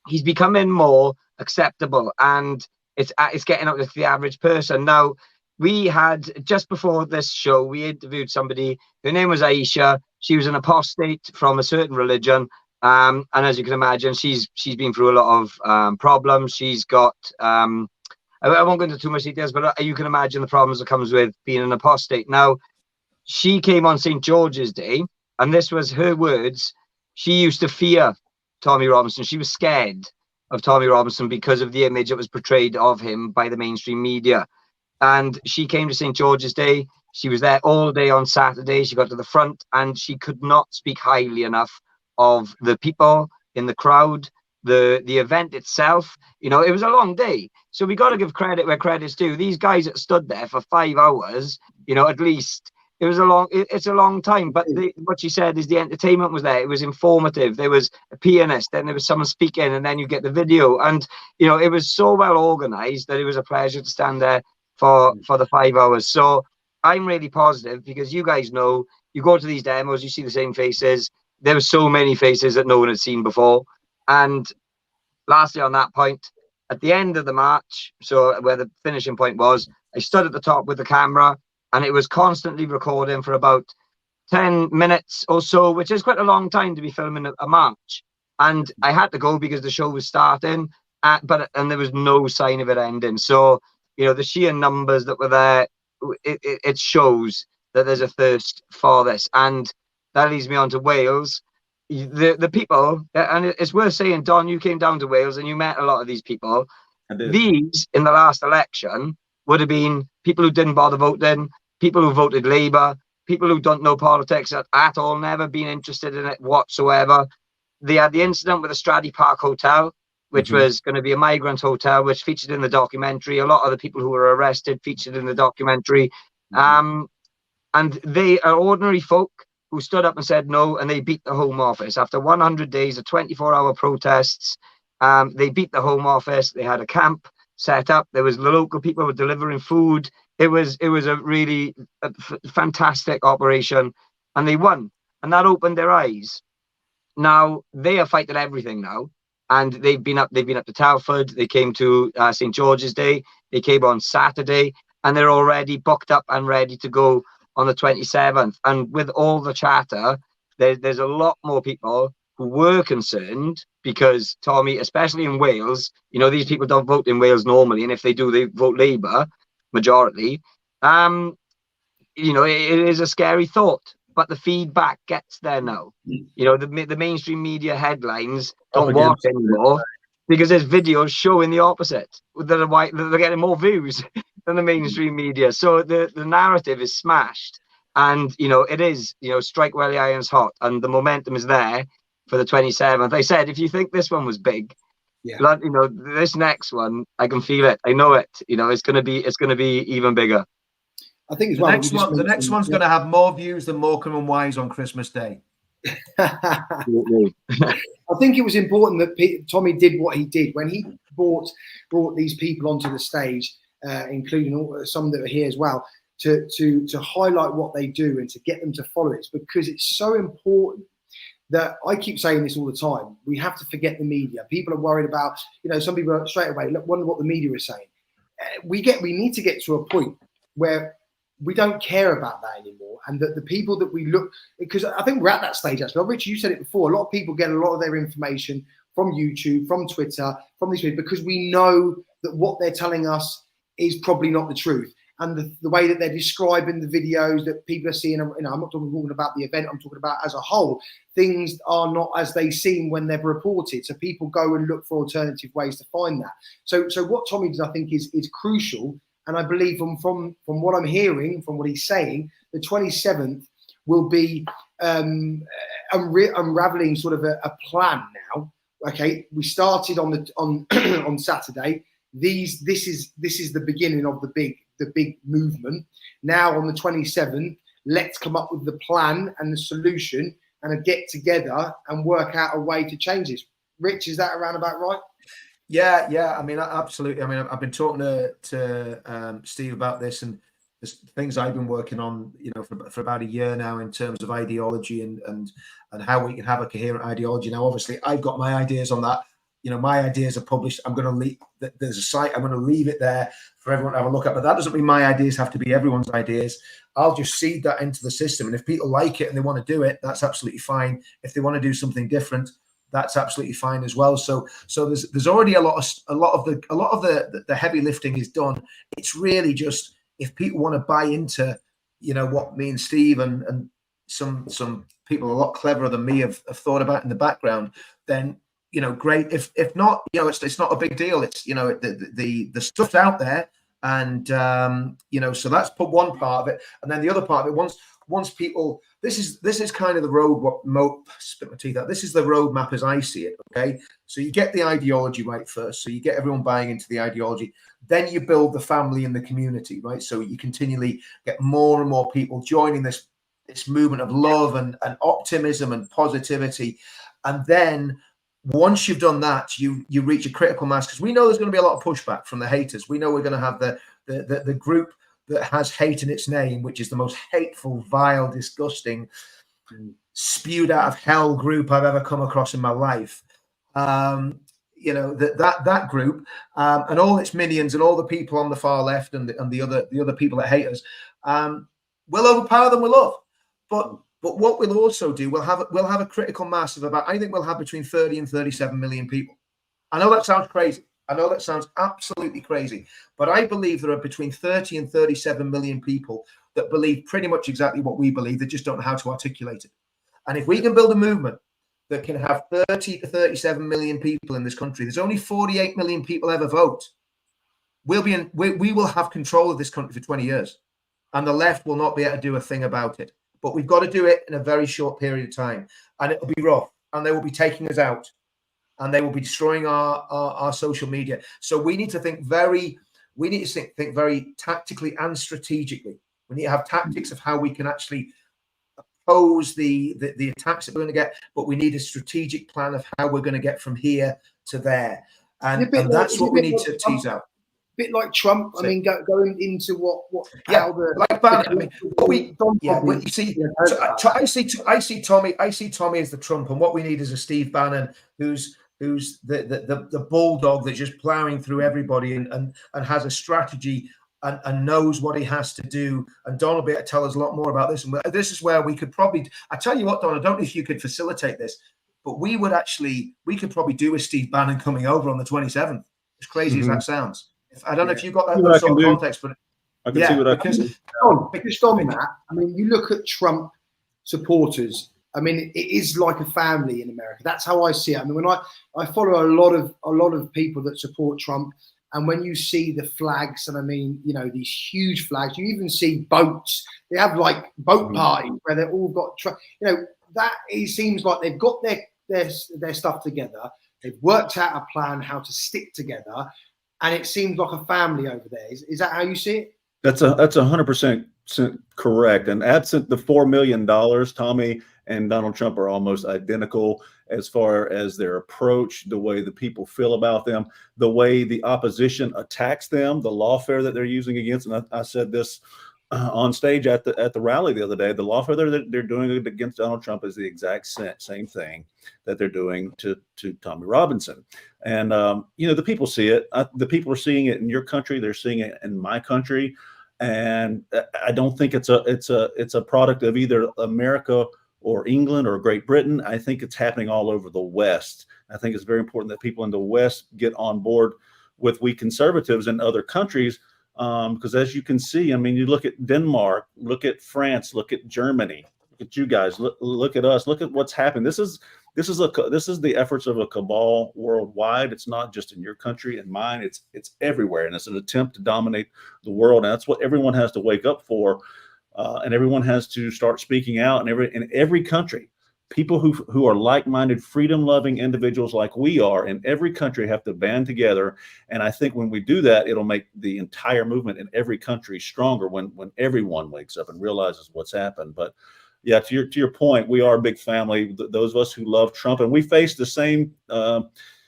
he's becoming more acceptable, and it's getting out to the average person. Now, we had, just before this show, we interviewed somebody. Her name was Aisha. She was an apostate from a certain religion. And as you can imagine, she's been through a lot of problems. She's got, I won't go into too much details, but you can imagine the problems that comes with being an apostate. Now, she came on St. George's Day, and this was her words. She used to fear Tommy Robinson. She was scared of Tommy Robinson because of the image that was portrayed of him by the mainstream media. And she came to St. George's Day. She was there all day on Saturday. She got to the front, and she could not speak highly enough of the people in the crowd, the event itself. It was a long day. So we got to give credit where credit's due. These guys that stood there for 5 hours, at least, it's a long time, but what she said is the entertainment was there. It was informative. There was a pianist, then there was someone speaking, and then you get the video. And, it was so well organized that it was a pleasure to stand there for the 5 hours. So I'm really positive, because you guys know, you go to these demos, you see the same faces. There were so many faces that no one had seen before. And lastly, on that point, at the end of the march, so where the finishing point was, I stood at the top with the camera, and it was constantly recording for about 10 minutes or so, which is quite a long time to be filming a march. And I had to go because the show was starting, and there was no sign of it ending. So, the sheer numbers that were there, it shows that there's a thirst for this. And that leads me on to Wales. The people, and it's worth saying, Don, you came down to Wales and you met a lot of these people. These, in the last election, would have been people who didn't bother voting, people who voted Labour, people who don't know politics at all, never been interested in it whatsoever. They had the incident with the Stradey Park Hotel, which was going to be a migrant hotel, which featured in the documentary. A lot of the people who were arrested featured in the documentary. And they are ordinary folk who stood up and said no, and they beat the Home Office. After 100 days of 24-hour protests, they beat the Home Office. They had a camp set up. There was the local people were delivering food. It was a really fantastic operation, and they won, and that opened their eyes. Now they are fighting everything now, and they've been up to Telford. They came to St. George's Day. They came on Saturday, and they're already booked up and ready to go on the 27th. And with all the chatter, there's a lot more people who were concerned because Tommy, especially in Wales, these people don't vote in Wales normally, and if they do, they vote Labour majority. It is a scary thought, but the feedback gets there now. The mainstream media headlines don't watch anymore because there's videos showing the opposite. They're getting more views than the mainstream media. So the narrative is smashed, and it is strike while the iron's hot, and the momentum is there for the 27th. I said, if you think this one was big, this next one, I can feel it. I know it. It's gonna be even bigger. I think as well. The next one's going to have more views than Morecambe and Wise on Christmas Day. I think it was important that Tommy did what he did when he brought these people onto the stage, including some that are here as well, to highlight what they do and to get them to follow it, because it's so important. That I keep saying this all the time. We have to forget the media. People are worried about, some people are straight away wonder what the media is saying. We need to get to a point where we don't care about that anymore, and that the people that we look, because I think we're at that stage actually. Richard, you said it before. A lot of people get a lot of their information from YouTube, from Twitter, from these people, because we know that what they're telling us is probably not the truth. And the way that they're describing the videos that people are seeing, I'm not talking about the event, I'm talking about as a whole, things are not as they seem when they're reported. So people go and look for alternative ways to find that. So what Tommy does, I think, is crucial. And I believe from what I'm hearing, from what he's saying, the 27th will be unraveling sort of a plan now. Okay, we started on Saturday. This is the beginning of the big movement. Now on the 27th, let's come up with the plan and the solution and get together and work out a way to change this. Rich, is that around about right? Yeah. I mean, absolutely. I mean, I've been talking to Steve about this, and there's things I've been working on, for about a year now in terms of ideology and how we can have a coherent ideology. Now, obviously, I've got my ideas on that. My ideas are published. I'm going to leave. There's a site. I'm going to leave it there for everyone to have a look at. But that doesn't mean my ideas have to be everyone's ideas. I'll just seed that into the system, and if people like it and they want to do it, that's absolutely fine. If they want to do something different, that's absolutely fine as well. So there's already a lot of the heavy lifting is done. It's really just if people want to buy into, what me and Steve and some people a lot cleverer than me have thought about in the background, then great. If not, it's not a big deal. It's the stuff's out there, and so that's put one part of it, and then the other part of it. Once people, this is kind of the road. Spit my teeth out. This is the roadmap as I see it. Okay, so you get the ideology right first. So you get everyone buying into the ideology. Then you build the family and the community, right? So you continually get more and more people joining this movement of love and optimism and positivity, and then once you've done that, you reach a critical mass, because we know there's going to be a lot of pushback from the haters. We know we're going to have the group that has hate in its name, which is the most hateful, vile, disgusting, spewed out of hell group I've ever come across in my life. That group and all its minions and all the people on the far left and the other people that hate us will overpower them with love. But what we'll also do, we'll have a critical mass of about, I think we'll have between 30 and 37 million people. I know that sounds crazy. I know that sounds absolutely crazy, but I believe there are between 30 and 37 million people that believe pretty much exactly what we believe. They just don't know how to articulate it. And if we can build a movement that can have 30 to 37 million people in this country, there's only 48 million people ever vote. We will have control of this country for 20 years, and the left will not be able to do a thing about it. But we've got to do it in a very short period of time, and it'll be rough, and they will be taking us out, and they will be destroying our social media. So we need to think very tactically and strategically. We need to have tactics of how we can actually oppose the attacks that we're going to get, but we need a strategic plan of how we're going to get from here to there, and that's what we need to tease out. Bit like Trump. I mean, going into I see Tommy as the Trump, and what we need is a Steve Bannon who's the bulldog that's just plowing through everybody and has a strategy and knows what he has to do. And Don will be able to tell us a lot more about this. And this is where we could probably, I tell you what, Don, I don't know if you could facilitate this, but we could probably do a Steve Bannon coming over on the 27th. As crazy as that sounds. I don't know if you got that sort of context, but I can see what I can do. Just on that, I mean, you look at Trump supporters. I mean, it is like a family in America. That's how I see it. I mean, when I follow a lot of people that support Trump, and when you see the flags, and I mean, these huge flags, you even see boats. They have like boat parties where they've all got, that it seems like they've got their stuff together. They've worked out a plan how to stick together. And it seems like a family over there. Is that how you see it? That's 100% correct. And absent the $4 million, Tommy and Donald Trump are almost identical as far as their approach, the way the people feel about them, the way the opposition attacks them, the lawfare that they're using against. And I said this on stage at the rally the other day. The lawfare they're doing against Donald Trump is the exact same thing that they're doing to Tommy Robinson. And the people see it. The people are seeing it in your country. They're seeing it in my country. And I don't think it's a product of either America or England or Great Britain. I think it's happening all over the West. I think it's very important that people in the West get on board with we conservatives in other countries, because as you can see, I mean, you look at Denmark, look at France, look at Germany, look at you guys, look at us, look at what's happened. This is the efforts of a cabal worldwide. It's not just in your country and mine. It's everywhere, and it's an attempt to dominate the world. And that's what everyone has to wake up for, and everyone has to start speaking out. In every country, people who are like-minded, freedom-loving individuals like we are in every country have to band together. And I think when we do that, it'll make the entire movement in every country stronger when everyone wakes up and realizes what's happened. But yeah, to your point, we are a big family. Those of us who love Trump, and we face the same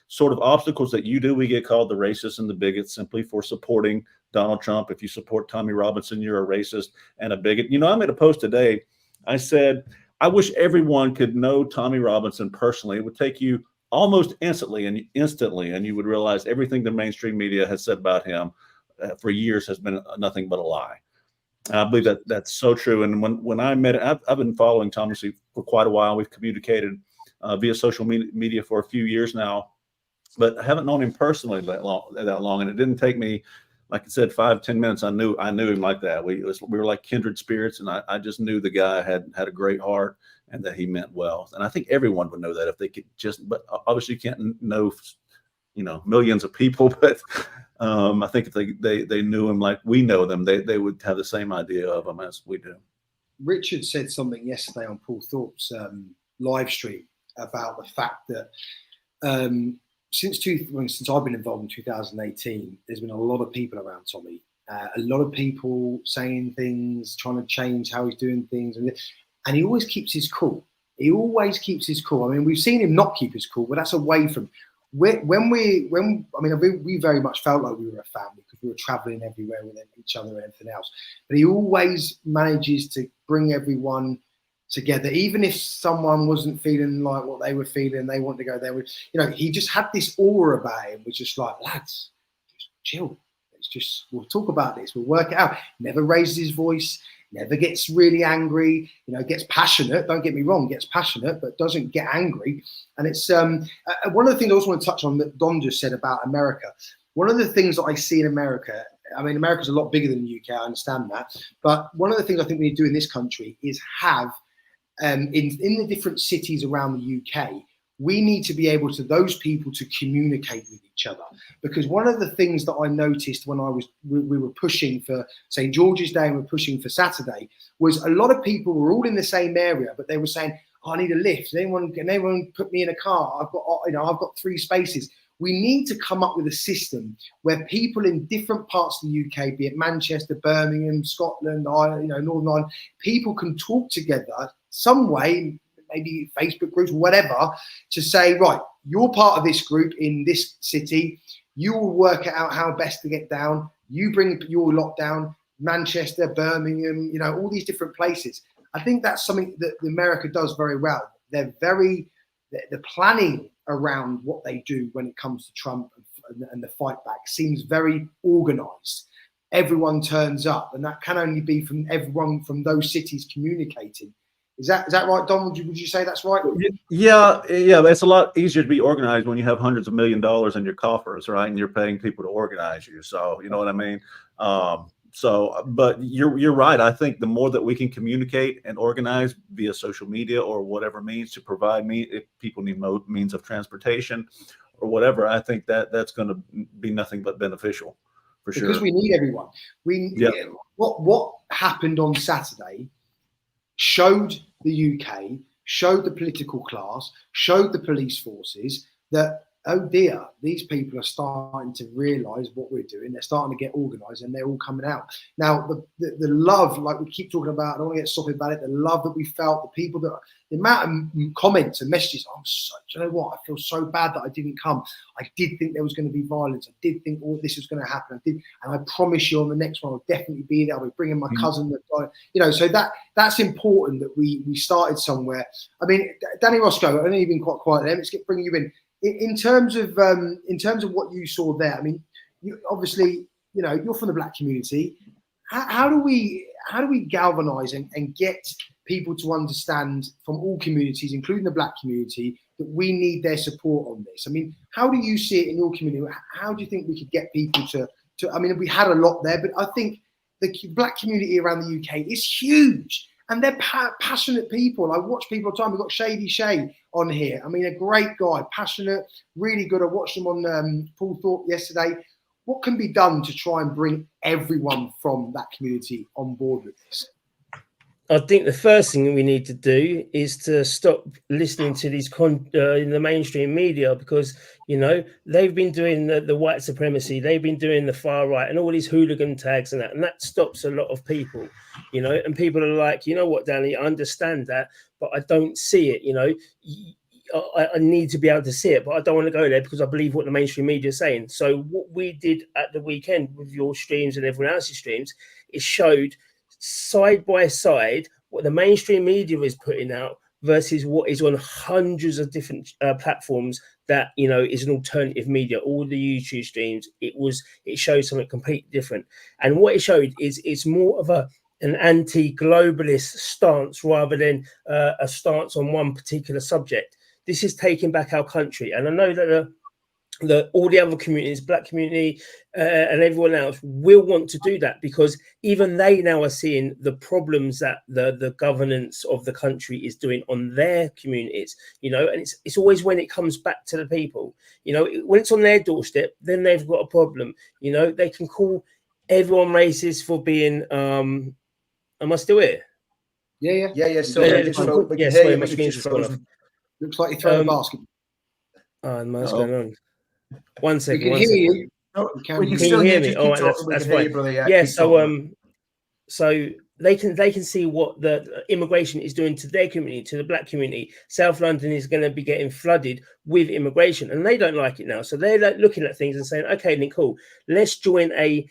sort of obstacles that you do. We get called the racists and the bigots simply for supporting Donald Trump. If you support Tommy Robinson, you're a racist and a bigot. You know, I made a post today. I said, I wish everyone could know Tommy Robinson personally. It would take you almost instantly, and you would realize everything the mainstream media has said about him for years has been nothing but a lie. I believe that that's so true. And when I met, I've been following Thomas for quite a while. We've communicated via social media for a few years now, but I haven't known him personally that long. And it didn't take me, like I said, 5-10 minutes. I knew him like that. We were like kindred spirits, and I just knew the guy had a great heart and that he meant well. And I think everyone would know that if they could but obviously you can't know, millions of people, but I think if they knew him like we know them, they would have the same idea of him as we do. Richard said something yesterday on Paul Thorpe's live stream about the fact that since I've been involved in 2018, there's been a lot of people around Tommy, a lot of people saying things, trying to change how he's doing things, and he always keeps his cool. He always keeps his cool. I mean, we've seen him not keep his cool, but that's away from. We very much felt like we were a family because we were traveling everywhere with each other and everything else. But he always manages to bring everyone together, even if someone wasn't feeling like what they were feeling, they want to go there. He just had this aura about him, was just like, lads, just chill. We'll talk about this. We'll work it out. Never raises his voice. Never gets really angry, gets passionate. Don't get me wrong, gets passionate, but doesn't get angry. And it's one of the things I also want to touch on that Don just said about America. One of the things that I see in America, I mean, America's a lot bigger than the UK, I understand that. But one of the things I think we need to do in this country is have, in the different cities around the UK, we need to be able to, those people to communicate with each other. Because one of the things that I noticed when we were pushing for St. George's Day and we're pushing for Saturday was a lot of people were all in the same area, but they were saying, I need a lift. Can anyone put me in a car? I've got 3 spaces. We need to come up with a system where people in different parts of the UK, be it Manchester, Birmingham, Scotland, Northern Ireland, people can talk together some way, maybe Facebook groups, whatever, to say, right, you're part of this group in this city. You will work out how best to get down. You bring your lot down, Manchester, Birmingham, all these different places. I think that's something that America does very well. The planning around what they do when it comes to Trump and the fight back seems very organized. Everyone turns up, and that can only be from everyone from those cities communicating. Is that right, Don? Would you say that's right? Yeah. It's a lot easier to be organized when you have hundreds of $1 million in your coffers, right? And you're paying people to organize you. So you know what I mean? But you're right. I think the more that we can communicate and organize via social media or whatever means to provide if people need means of transportation or whatever, I think that's going to be nothing but beneficial for sure. Because we need everyone. What happened on Saturday showed the UK, showed the political class, showed the police forces that, oh dear, these people are starting to realise what we're doing. They're starting to get organised and they're all coming out. Now, the love, like we keep talking about, I don't want to get soppy about it, the love that we felt, the people that, the amount of comments and messages, you know what, I feel so bad that I didn't come. I did think there was going to be violence. I did think all this was going to happen. And I promise you on the next one, I'll definitely be there. I'll be bringing my cousin. So that's important that we started somewhere. I mean, Danny Roscoe, I know you've been quite quiet there. Let's bring you in. In terms of what you saw there, I mean, you obviously, you're from the black community. How do we galvanise and get people to understand from all communities, including the Black community, that we need their support on this? I mean, how do you see it in your community? How do you think we could get people to I mean, we had a lot there, but I think the Black community around the UK is huge, and they're passionate people. I watch people all the time. We've got Shady Shay on here. I mean, a great guy, passionate, really good. I watched him on Paul Thorpe yesterday. What can be done to try and bring everyone from that community on board with this? I think the first thing we need to do is to stop listening to these in the mainstream media, because, you know, they've been doing the white supremacy, they've been doing the far right and all these hooligan tags and that stops a lot of people, you know, and people are like, you know what, Danny, I understand that, but I don't see it, you know. I need to be able to see it, but I don't want to go there because I believe what the mainstream media is saying. So what we did at the weekend with your streams and everyone else's streams is showed side by side what the mainstream media is putting out versus what is on hundreds of different platforms that, you know, is an alternative media. All the YouTube streams, it shows something completely different. And what it showed is it's more of an anti-globalist stance rather than a stance on one particular subject. This is taking back our country. And I know that all the other communities, Black community and everyone else, will want to do that, because even they now are seeing the problems that the governance of the country is doing on their communities, you know. And it's always when it comes back to the people, you know, when it's on their doorstep, then they've got a problem. You know, they can call everyone racist for being am I still here? Yeah. So sorry, my screen's just gone off. Looks like you're throwing a basketball. Oh, what's going on? 1 second. We can hear you. Can you still hear me? Oh, that's fine. Yeah, so they can see what the immigration is doing to their community, to the Black community. South London is going to be getting flooded with immigration, and they don't like it now. So they're like looking at things and saying, okay, then cool, let's join a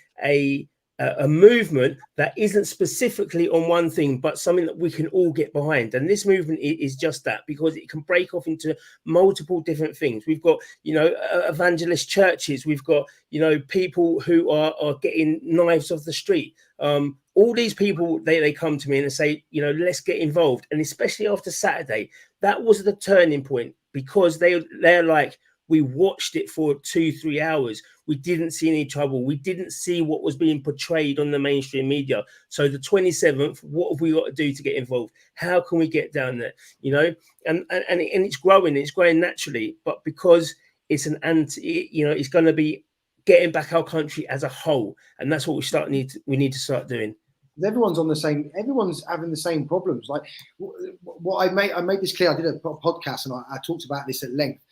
movement that isn't specifically on one thing, but something that we can all get behind. And this movement is just that, because it can break off into multiple different things. We've got, you know, evangelist churches. We've got, you know, people who are getting knives off the street. All these people, they come to me and say, you know, let's get involved. And especially after Saturday, that was the turning point, because they're like, we watched it for 2-3 hours. We didn't see any trouble. We didn't see what was being portrayed on the mainstream media. So the 27th, what have we got to do to get involved? How can we get down there? You know, and it's growing naturally, but because it's it's going to be getting back our country as a whole, and that's what we need to start doing. Everyone's having the same problems. Like what I made this clear. I did a podcast and I talked about this at length.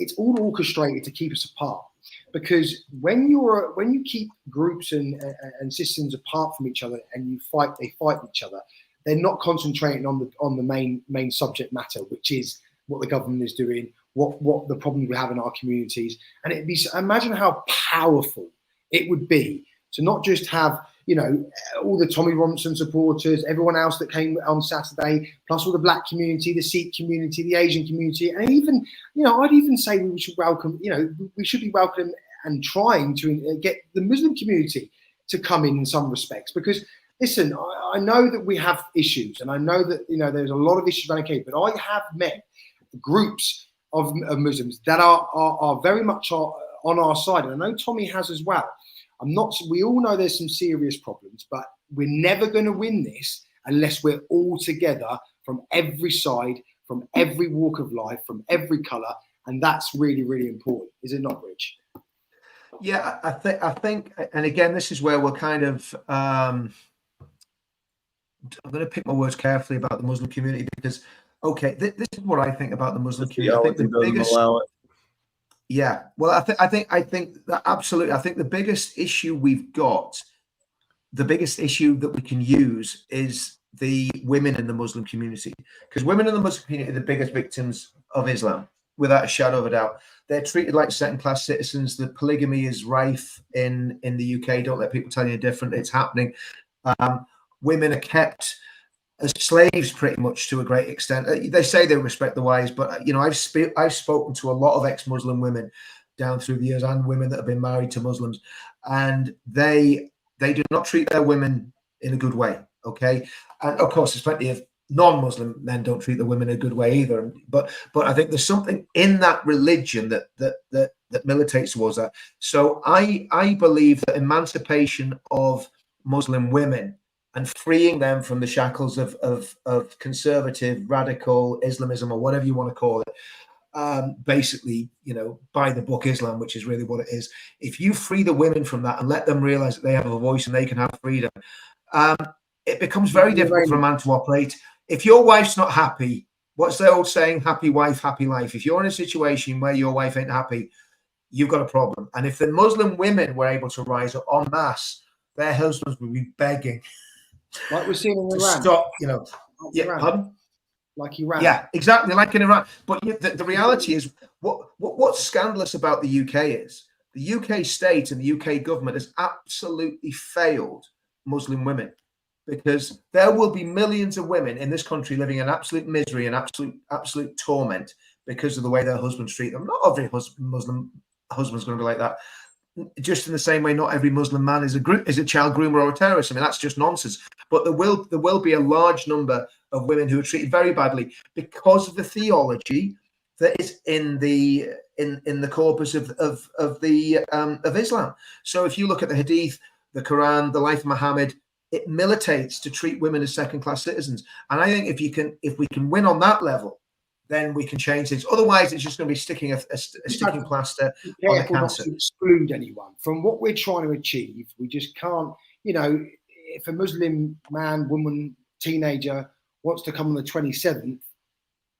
It's all orchestrated to keep us apart, because when you keep groups and systems apart from each other and they fight each other, they're not concentrating on the main subject matter, which is what the government is doing, what the problems we have in our communities. And imagine how powerful it would be to not just have, you know, all the Tommy Robinson supporters, everyone else that came on Saturday, plus all the Black community, the Sikh community, the Asian community, and even, you know, I'd even say we should welcome, you know, we should be welcoming and trying to get the Muslim community to come in some respects. Because listen, I know that we have issues, and I know that, you know, there's a lot of issues around here, but I have met groups of Muslims that are very much on our side, and I know Tommy has as well. We all know there's some serious problems, but we're never going to win this unless we're all together from every side, from every walk of life, from every colour. And that's really, really important. Is it not, Rich? Yeah, I think, and again, this is where we're kind of, I'm going to pick my words carefully about the Muslim community, because, okay, this is what I think about the Muslim community. I think the biggest, yeah, well, I think that absolutely. I think the biggest issue we've got, the biggest issue that we can use is the women in the Muslim community, because women in the Muslim community are the biggest victims of Islam, without a shadow of a doubt. They're treated like second-class citizens. The polygamy is rife in the UK. Don't let people tell you different. It's happening. Women are kept as slaves pretty much to a great extent. They say they respect the wives, but, you know, I've spoken to a lot of ex-Muslim women down through the years, and women that have been married to Muslims, and they do not treat their women in a good way. Okay, and of course there's plenty of non-Muslim men don't treat the women in a good way either. But I think there's something in that religion that militates towards that. So I believe that emancipation of Muslim women and freeing them from the shackles of conservative, radical Islamism, or whatever you want to call it, basically, by the book Islam, which is really what it is. If you free the women from that and let them realize that they have a voice and they can have freedom, it becomes very difficult for a man to operate. If your wife's not happy, what's the old saying? Happy wife, happy life. If you're in a situation where your wife ain't happy, you've got a problem. And if the Muslim women were able to rise up en masse, their husbands would be begging, like we're seeing in Iran. Stop, like Iran. Pardon? Like Iran. Yeah, exactly, like in Iran. But the reality is, what's scandalous about the UK is the UK state and the UK government has absolutely failed Muslim women, because there will be millions of women in this country living in absolute misery and absolute torment because of the way their husbands treat them. Not every Muslim husband's going to be like that. Just in the same way, not every Muslim man is a child groomer or a terrorist. I mean, that's just nonsense. But there will be a large number of women who are treated very badly because of the theology that is in the corpus of Islam. So if you look at the Hadith, the Quran, the life of Muhammad, it militates to treat women as second-class citizens. And I think if we can win on that level, then we can change things. Otherwise, it's just going to be sticking a sticking plaster on the cancer. Not to exclude anyone from what we're trying to achieve. We just can't, if a Muslim man, woman, teenager wants to come on the 27th,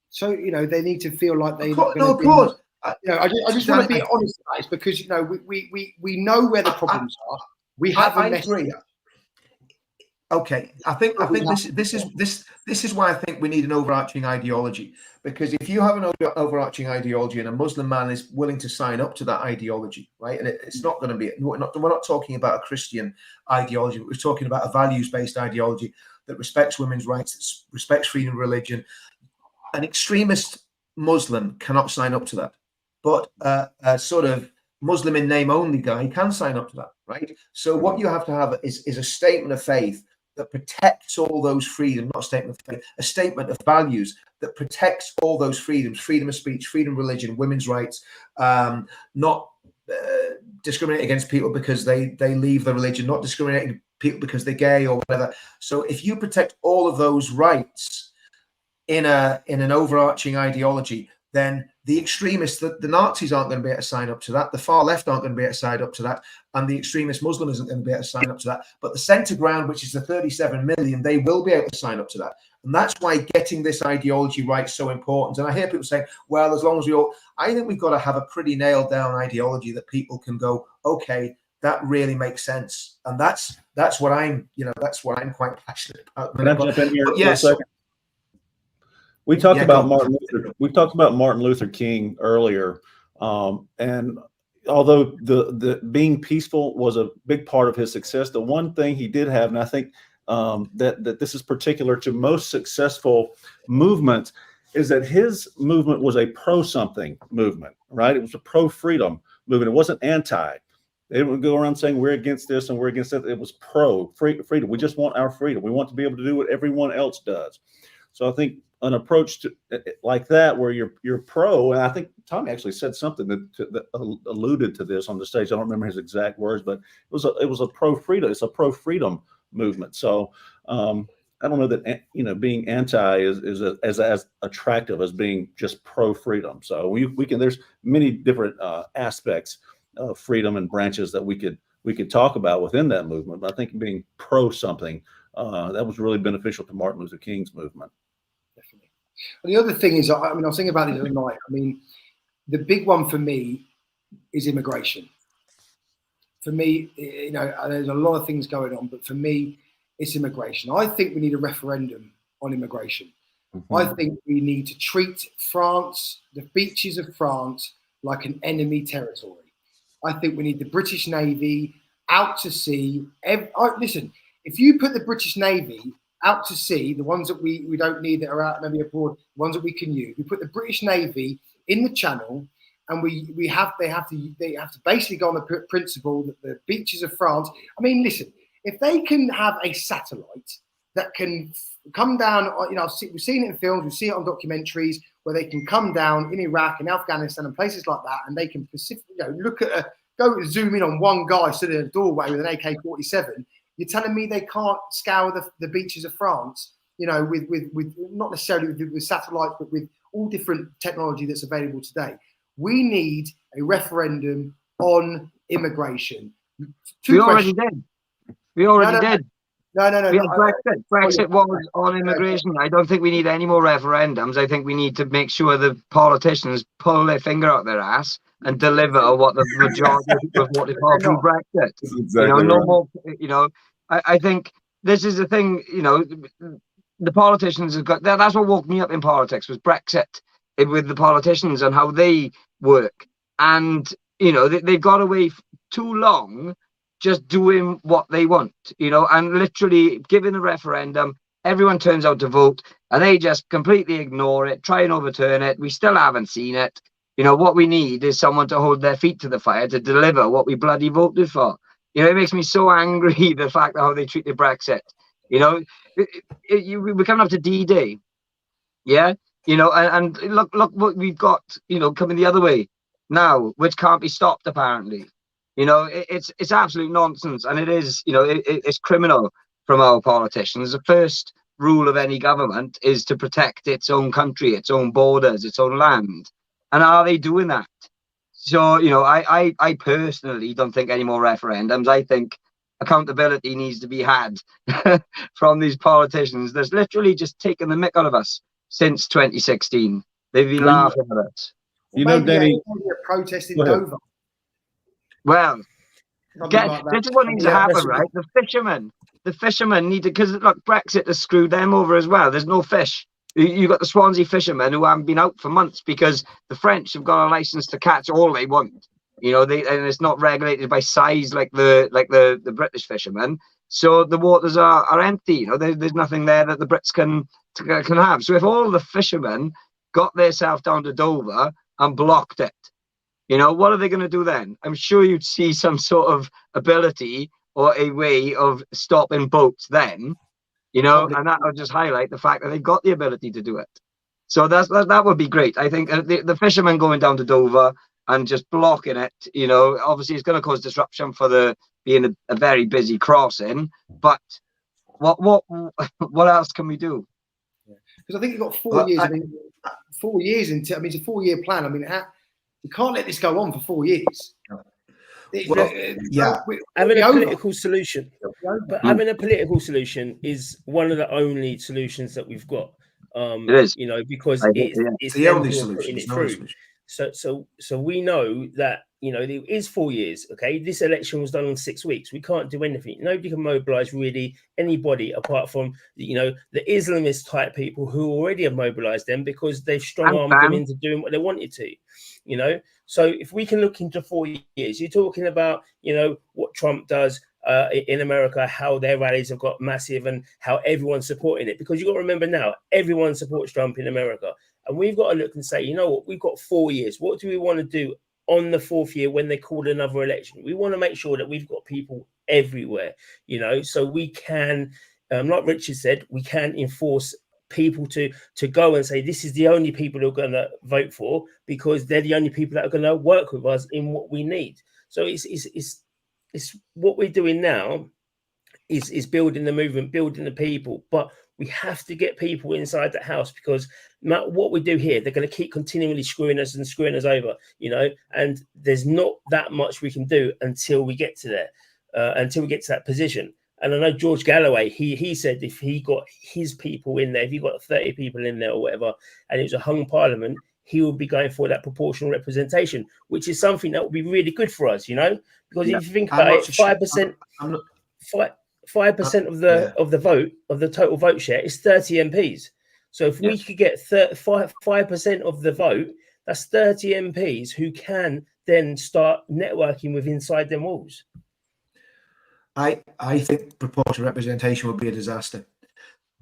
so they need to feel like they. Of course. I just want to be honest about it, because we know where the problems are. We have a message. Okay, I think this is why I think we need an overarching ideology. Because if you have an overarching ideology and a Muslim man is willing to sign up to that ideology, right, and it's not going to be, we're not talking about a Christian ideology. We're talking about a values-based ideology that respects women's rights, that respects freedom of religion. An extremist Muslim cannot sign up to that, but a sort of Muslim in name only guy can sign up to that, right? So what you have to have is a statement of faith that protects all those freedoms, not a statement of faith, a statement of values that protects all those freedoms: freedom of speech, freedom of religion, women's rights, not discriminating against people because they leave the religion, not discriminating people because they're gay or whatever. So if you protect all of those rights in an overarching ideology, then the extremists, the Nazis aren't going to be able to sign up to that. The far left aren't going to be able to sign up to that. And the extremist Muslim isn't going to be able to sign up to that. But the center ground, which is the 37 million, they will be able to sign up to that. And that's why getting this ideology right is so important. And I hear people saying, well, as long as I think we've got to have a pretty nailed down ideology that people can go, okay, that really makes sense. And that's what I'm quite passionate about. Can I jump in here yes. for a second? We talked about Martin Luther. We talked about Martin Luther King earlier, and although the being peaceful was a big part of his success, the one thing he did have, and I think that this is particular to most successful movements, is that his movement was a pro-something movement, right? It was a pro-freedom movement. It wasn't anti. They didn't go around saying we're against this and we're against that. It was pro-freedom. We just want our freedom. We want to be able to do what everyone else does. So I think an approach to like that, where you're pro, and I think Tommy actually said something that alluded to this on the stage. I don't remember his exact words, but it was a pro-freedom. It's a pro-freedom movement. So I don't know that being anti is as attractive as being just pro-freedom. So we can. There's many different aspects of freedom and branches that we could talk about within that movement. But I think being pro something that was really beneficial to Martin Luther King's movement. Definitely. And the other thing is, I was thinking about it the other night. I mean, the big one for me is immigration. For me, there's a lot of things going on, but for me, it's immigration. I think we need a referendum on immigration. Mm-hmm. I think we need to treat France, the beaches of France, like an enemy territory. I think we need the British Navy out to sea. Listen, if you put the British Navy out to sea, the ones that we don't need that are out maybe abroad, the ones that we can use, we put the British Navy in the Channel, and they have to basically go on the principle that the beaches of France. I mean, listen, if they can have a satellite that can come down. You know, we've seen it in films, we see it on documentaries where they can come down in Iraq and Afghanistan and places like that, and they can look at go zoom in on one guy sitting in a doorway with an AK-47. You're telling me they can't scour the beaches of France, you know, with not necessarily with satellites, but with all different technology that's available today. We need a referendum on immigration. We already did. We already did. No. Brexit was on immigration. I don't think we need any more referendums. I think we need to make sure the politicians pull their finger out their ass and deliver what the majority of people voted for through Brexit. Exactly no more. I think this is the thing. You know, the politicians have got. That's what woke me up in politics was Brexit with the politicians and how they work. And you know, they've got away too long just doing what they want, you know, and literally giving a referendum, everyone turns out to vote, and they just completely ignore it, try and overturn it. We still haven't seen it. You know, what we need is someone to hold their feet to the fire to deliver what we bloody voted for. You know, it makes me so angry, the fact of how they treated Brexit. You know, we're coming up to D-Day. Yeah? You know, and look what we've got, you know, coming the other way now, which can't be stopped, apparently. You know, it's absolute nonsense, and it is, you know, it's criminal from our politicians. The first rule of any government is to protect its own country, its own borders, its own land. And are they doing that? So, you know, I personally don't think any more referendums. I think accountability needs to be had from these politicians that's literally just taken the mick out of us since 2016. They've been laughing at us. You know, Danny, a protest in Dover. Well, Like this is what needs to happen, right? The fishermen need to, because look, Brexit has screwed them over as well. There's no fish. You've got the Swansea fishermen who haven't been out for months because the French have got a license to catch all they want. You know, and it's not regulated by size like the British fishermen. So the waters are empty. You know, there's nothing there that the Brits can have. So if all the fishermen got themselves down to Dover and blocked it, you know, what are they going to do then? I'm sure you'd see some sort of ability or a way of stopping boats then, you know, and that would just highlight the fact that they've got the ability to do it. So that would be great. I think the fishermen going down to Dover and just blocking it, you know, obviously it's going to cause disruption for being a very busy crossing. But what else can we do? Because I think you've got 4 years. I mean, 4 years into. I mean, it's a 4-year plan. I mean, you can't let this go on for 4 years. Having a political solution, but having a political solution is one of the only solutions that we've got. It is, you know, because it's the only solution. So we know that, you know, it is 4 years. Okay, this election was done in 6 weeks. We can't do anything. Nobody can mobilize really anybody apart from, you know, the Islamist type people who already have mobilized them because they've strong armed them into doing what they wanted to. You know, so if we can look into 4 years, you're talking about, you know, what Trump does in America, how their rallies have got massive and how everyone's supporting it. Because you've got to remember now, everyone supports Trump in America. And we've got to look and say, you know what, we've got 4 years. What do we want to do on the fourth year when they call another election? We want to make sure that we've got people everywhere, you know, so we can, like Richard said, we can enforce people to go and say this is the only people who are going to vote for because they're the only people that are going to work with us in what we need. So it's what we're doing now is building the movement, building the people, but we have to get people inside the house because no matter what we do here, they're going to keep continually screwing us over, you know, and there's not that much we can do until we get to there, until we get to that position. And I know George Galloway, he said if he got his people in there, if he got 30 people in there or whatever, and it was a hung parliament, he would be going for that proportional representation, which is something that would be really good for us, you know, because if you think about it, 5%, 5% of the vote, of the total vote share is 30 MPs. So if we could get 5% of the vote, that's 30 MPs who can then start networking with inside them walls. I think proportional representation would be a disaster,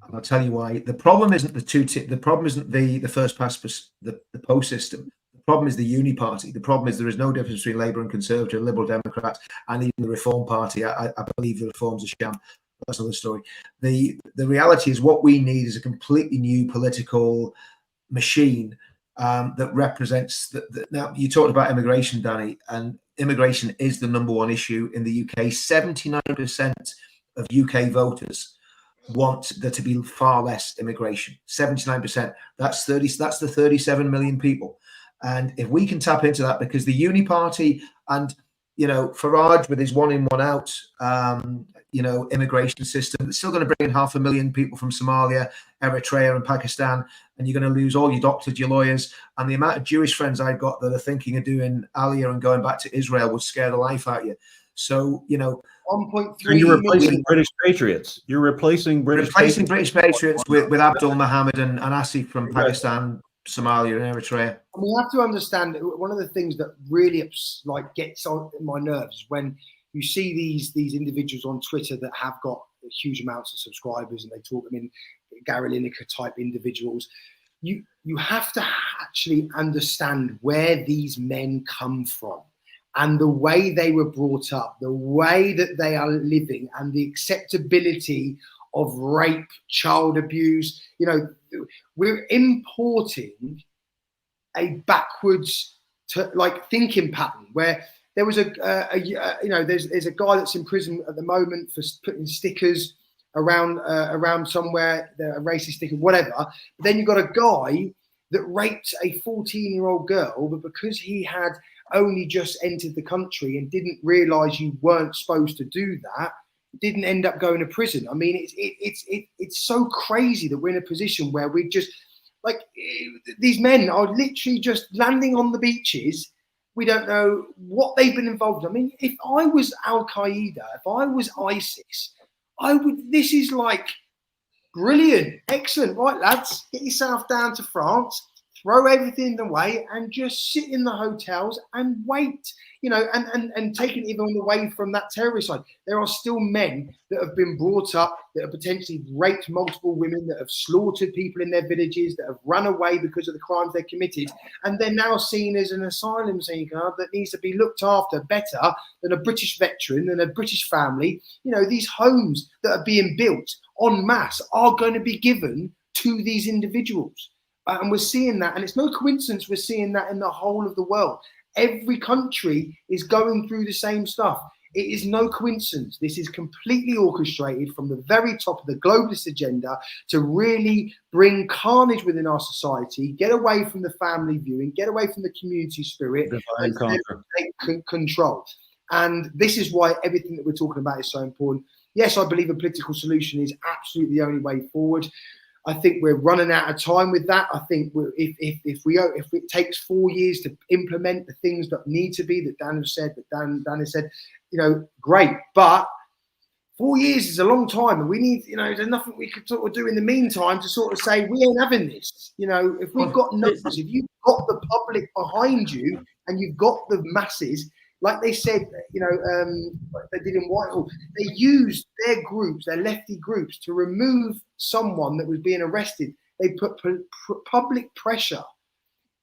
and I'll tell you why. The problem isn't the problem isn't the first past the post system. The problem is the uni party. The problem is there is no difference between Labour and Conservative, Liberal Democrats, and even the Reform Party. I believe the Reform's a sham. that's another story. The reality is what we need is a completely new political machine that represents now you talked about immigration, Danny, and immigration is the #1 issue in the UK. 79% of UK voters want there to be far less immigration. 79%. That's the 37 million people. And if we can tap into that, because the Uni Party and Farage with his 1 in 1 out immigration system, it's still going to bring in 500,000 people from Somalia, Eritrea and Pakistan, and you're going to lose all your doctors, your lawyers, and the amount of Jewish friends I've got that are thinking of doing Aliyah and going back to Israel would scare the life out of you. So 1.3 you're replacing million British patriots. You're replacing British patriots with Abdul Mohammed and Asif from Pakistan, Somalia and Eritrea. And we have to understand that one of the things that really gets on my nerves when you see these individuals on Twitter that have got huge amounts of subscribers and they talk, Gary Lineker type individuals. You have to actually understand where these men come from and the way they were brought up, the way that they are living, and the acceptability of rape, child abuse. We're importing a backwards thinking pattern where there was there's a guy that's in prison at the moment for putting stickers around somewhere, a racist sticker, whatever. But then you've got a guy that raped a 14-year-old girl, but because he had only just entered the country and didn't realise you weren't supposed to do that, didn't end up going to prison. It's so crazy that we're in a position where we just these men are literally just landing on the beaches. We don't know what they've been involved in. If I was Al Qaeda, if I was ISIS, this is brilliant, excellent, right, lads? Get yourself down to France, throw everything away, and just sit in the hotels and wait. And taking even away from that terrorist side, there are still men that have been brought up that have potentially raped multiple women, that have slaughtered people in their villages, that have run away because of the crimes they committed, and they're now seen as an asylum seeker that needs to be looked after better than a British veteran and a British family. These homes that are being built en masse are going to be given to these individuals. And we're seeing that, and it's no coincidence we're seeing that in the whole of the world. Every country is going through the same stuff. It is no coincidence. This is completely orchestrated from the very top of the globalist agenda to really bring carnage within our society, get away from the family viewing, get away from the community spirit, and take control. And this is why everything that we're talking about is so important. Yes, I believe a political solution is absolutely the only way forward. I think we're running out of time with that. I think if it takes 4 years to implement the things that need to be, that Dan has said, great. But 4 years is a long time, and we need, there's nothing we could sort of do in the meantime to sort of say we ain't having this. If we've got numbers, if you've got the public behind you and you've got the masses. Like they said, like they did in Whitehall, they used their groups, their lefty groups, to remove someone that was being arrested. They put public pressure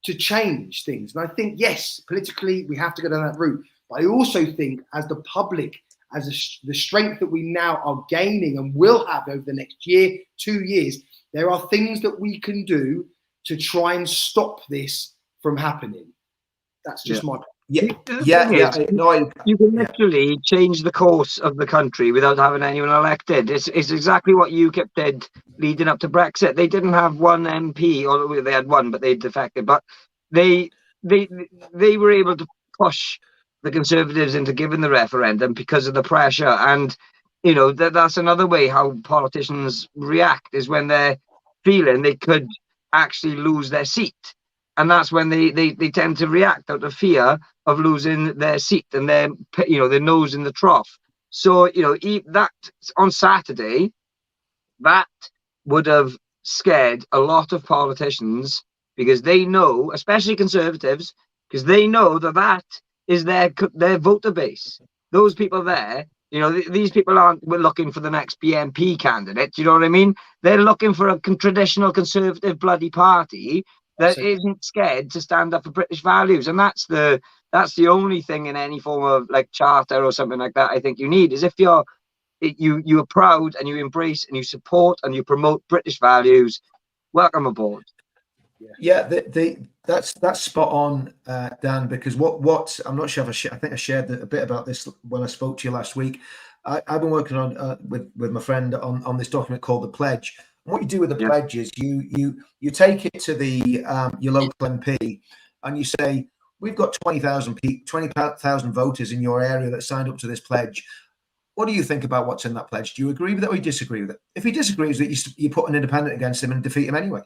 to change things. And I think, yes, politically, we have to go down that route. But I also think as the public, as the strength that we now are gaining and will have over the next year, 2 years, there are things that we can do to try and stop this from happening. That's just my point. You can literally change the course of the country without having anyone elected. It's exactly what UKIP did leading up to Brexit. They didn't have one MP, or they had one, but they defected. But they were able to push the Conservatives into giving the referendum because of the pressure. And that's another way how politicians react, is when they're feeling they could actually lose their seat. And that's when they tend to react out of fear of losing their seat and their nose in the trough. So, that on Saturday, that would have scared a lot of politicians, because they know, especially Conservatives, because they know that is their voter base. Those people there, these people aren't looking for the next BNP candidate. You know what I mean? They're looking for a traditional Conservative bloody party that isn't scared to stand up for British values. And that's the only thing in any form of charter or something like that I think you need, is if you're you are proud and you embrace and you support and you promote British values, welcome aboard. Yeah, that's spot on, Dan. Because what I'm not sure if I think I shared a bit about this when I spoke to you last week. I've been working on with my friend on this document called the Pledge. And what you do with the Pledge is you take it to the your local MP and you say, we've got 20,000 voters in your area that signed up to this pledge. What do you think about what's in that pledge? Do you agree with it or you disagree with it? If he disagrees with it, you put an independent against him and defeat him anyway.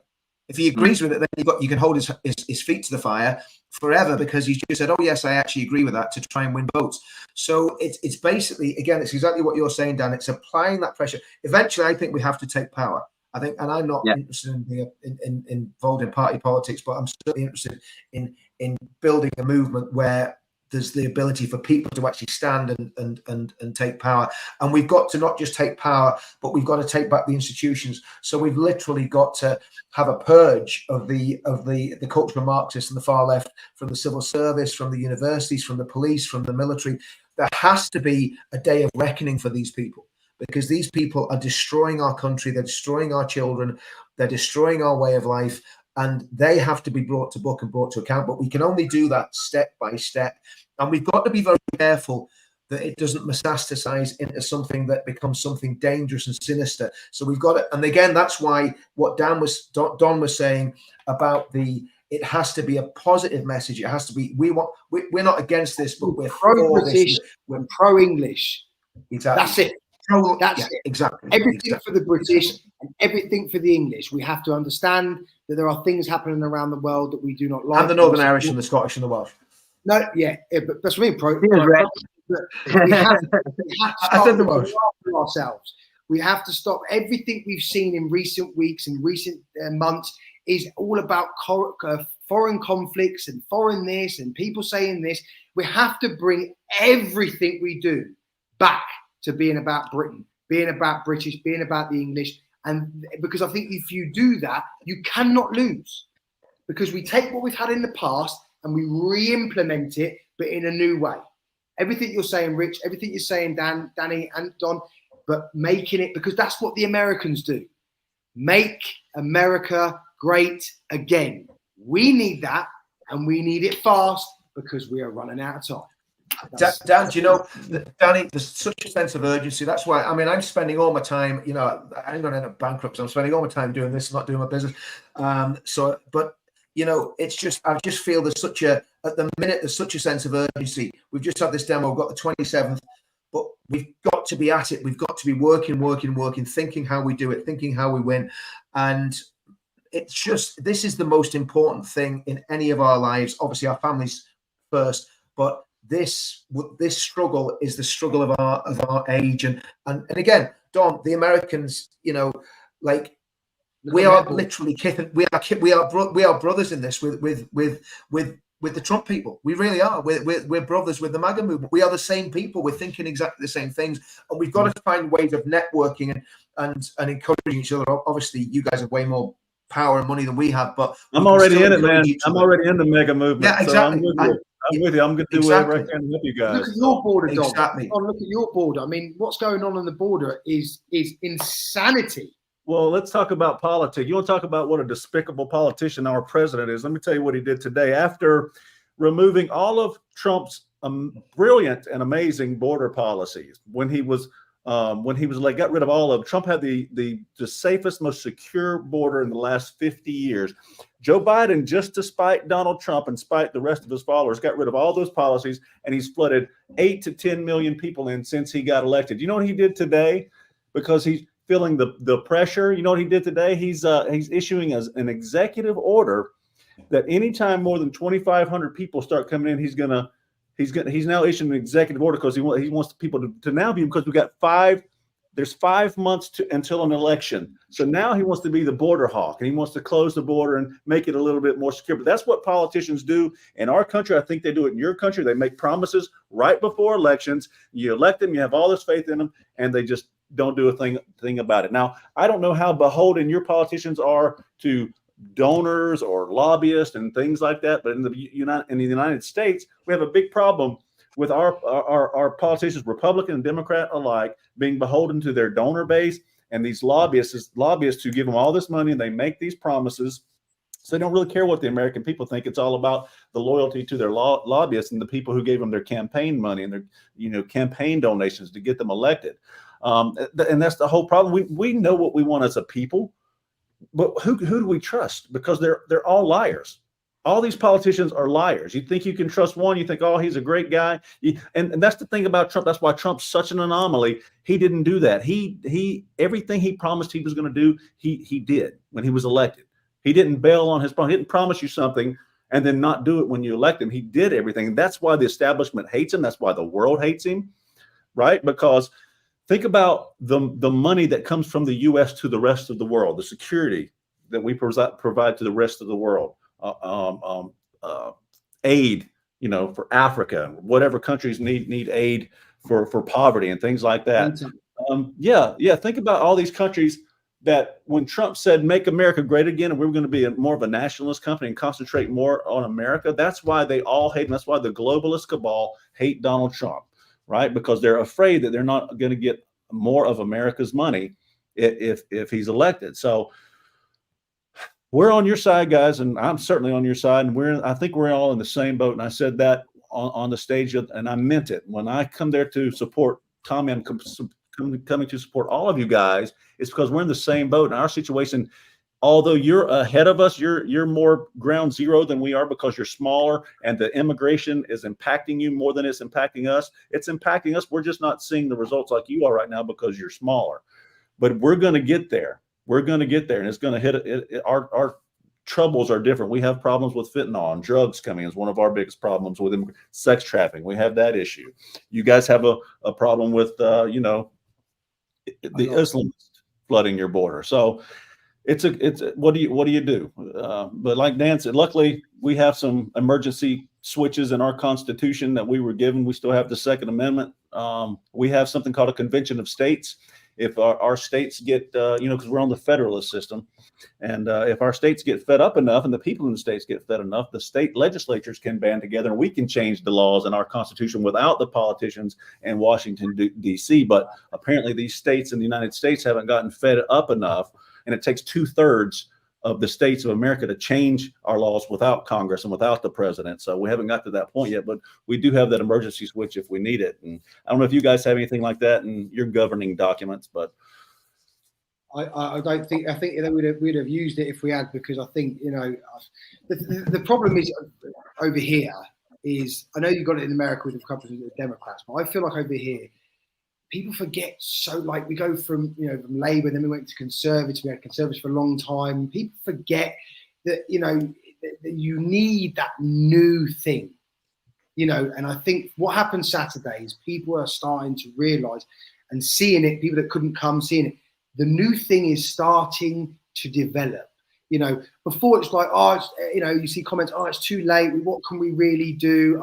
If he agrees with it, then you can hold his feet to the fire forever because he's just said, oh, yes, I actually agree with that, to try and win votes. So it's basically, again, it's exactly what you're saying, Dan. It's applying that pressure. Eventually, I think we have to take power. I think, and I'm not interested in being involved in party politics, but I'm certainly interested in building a movement where there's the ability for people to actually stand and take power. And we've got to not just take power, but we've got to take back the institutions. So we've literally got to have a purge of the cultural Marxists and the far left, from the civil service, from the universities, from the police, from the military. There has to be a day of reckoning for these people, because these people are destroying our country. They're destroying our children. They're destroying our way of life. And they have to be brought to book and brought to account. But we can only do that step by step. And we've got to be very careful that it doesn't metastasize into something that becomes something dangerous and sinister. So we've got it. And again, that's why what Don was saying about it has to be a positive message. It has to be, we're not against this, but we're pro-British, we're pro-English. Exactly. That's it. That's it. Exactly. Everything for the British and everything for the English. We have to understand that there are things happening around the world that we do not like. And the Northern Irish and the Scottish and the Welsh. No, but that's really we have to start ourselves. We have to stop. Everything we've seen in recent weeks and recent months is all about foreign conflicts and foreign this and people saying this. We have to bring everything we do back to being about Britain, being about British, being about the English. And because I think if you do that, you cannot lose, because we take what we've had in the past and we re-implement it, but in a new way. Everything you're saying, Rich, everything you're saying, Dan, Danny and Don, but making it, because that's what the Americans do. Make America great again. We need that, and we need it fast, because we are running out of time. Dan, do you know, Danny, there's such a sense of urgency. That's why, I mean, I'm spending all my time, you know, I'm going to end up bankrupt, so I'm spending all my time doing this, not doing my business. But, you know, it's just, I just feel there's at the minute, there's such a sense of urgency. We've just had this demo, we've got the 27th, but we've got to be at it. We've got to be working, thinking how we do it, thinking how we win. And it's just, this is the most important thing in any of our lives. Obviously, our families first, but this struggle is the struggle of our age. And again, Don, the Americans, you know, like, we are literally kicking. We are brothers in this with the Trump people. We really are. We're brothers with the MAGA movement. We are the same people. We're thinking exactly the same things, and we've got to find ways of networking and encouraging each other. Obviously, you guys have way more power and money than we have, but I'm already in it, man. I'm already in the MAGA movement. Yeah, exactly. So I'm with you. I'm going to do whatever I can to help you guys. Look at your border, Dom. Exactly. Oh, look at your border. I mean, what's going on the border is insanity. Well, let's talk about politics. You want to talk about what a despicable politician our president is? Let me tell you what he did today. After removing all of Trump's brilliant and amazing border policies, when he was got rid of all of Trump had the safest, most secure border in the last 50 years. Joe Biden, just to spite Donald Trump and spite the rest of his followers, got rid of all those policies, and he's flooded 8 to 10 million people in since he got elected. You know what he did today? Because he's feeling the pressure. You know what he did today? He's issuing an executive order that anytime more than 2,500 people start coming in, he's now issuing an executive order because he wants people to now be, because we got 5 months until an election. So now he wants to be the border hawk, and he wants to close the border and make it a little bit more secure. But that's what politicians do in our country. I think they do it in your country. They make promises right before elections. You elect them, you have all this faith in them, and they just don't do a thing about it. Now, I don't know how beholden your politicians are to donors or lobbyists and things like that, but in the United States, we have a big problem with our politicians, Republican and Democrat alike, being beholden to their donor base and these lobbyists who give them all this money and they make these promises. So they don't really care what the American people think. It's all about the loyalty to their lobbyists and the people who gave them their campaign money and their campaign donations to get them elected. And that's the whole problem. We know what we want as a people, but who do we trust? Because they're all liars. All these politicians are liars. You think you can trust one, you think, oh, he's a great guy. And that's the thing about Trump. That's why Trump's such an anomaly. He didn't do that. He everything he promised he was going to do, he did when he was elected. He didn't bail on his promise. He didn't promise you something and then not do it when you elect him. He did everything. And that's why the establishment hates him. That's why the world hates him, right? Because think about the money that comes from the U.S. to the rest of the world, the security that we provide to the rest of the world. Aid, for Africa, whatever countries need aid for poverty and things like that. Think about all these countries that when Trump said "Make America Great Again" and we were going to be more of a nationalist company and concentrate more on America, that's why they all hate him. That's why the globalist cabal hate Donald Trump, right? Because they're afraid that they're not going to get more of America's money if he's elected. So we're on your side, guys, and I'm certainly on your side. And I think we're all in the same boat. And I said that on the stage, and I meant it. When I come there to support Tommy, I'm coming to support all of you guys. It's because we're in the same boat. In our situation, although you're ahead of us, you're more ground zero than we are because you're smaller, and the immigration is impacting you more than it's impacting us. It's impacting us. We're just not seeing the results like you are right now because you're smaller. But we're going to get there. We're going to get there, and it's going to hit it. Our troubles are different. We have problems with fentanyl and drugs coming is one of our biggest problems with sex trafficking. We have that issue. You guys have a problem with, the Islamists flooding your border. So it's what do you do? But like Dan said, luckily we have some emergency switches in our Constitution that we were given. We still have the Second Amendment. We have something called a Convention of States. If our states get, because we're on the federalist system, and if our states get fed up enough and the people in the states get fed enough, the state legislatures can band together and we can change the laws in our Constitution without the politicians in Washington, D.C. But apparently these states in the United States haven't gotten fed up enough, and it takes 2/3 of the states of America to change our laws without Congress and without the president. So we haven't got to that point yet, but we do have that emergency switch if we need it. And I don't know if you guys have anything like that in your governing documents, but I don't think, I think we'd have used it if we had, because I think, the problem is over here is, I know you've got it in America with the Republicans and the Democrats, but I feel like over here, people forget, so like we go from from Labour, then we went to Conservative, we had Conservatives for a long time. People forget that that you need that new thing, and I think what happened Saturday is people are starting to realise and seeing it. People that couldn't come, seeing it. The new thing is starting to develop. Before it's like, you see comments, it's too late. What can we really do?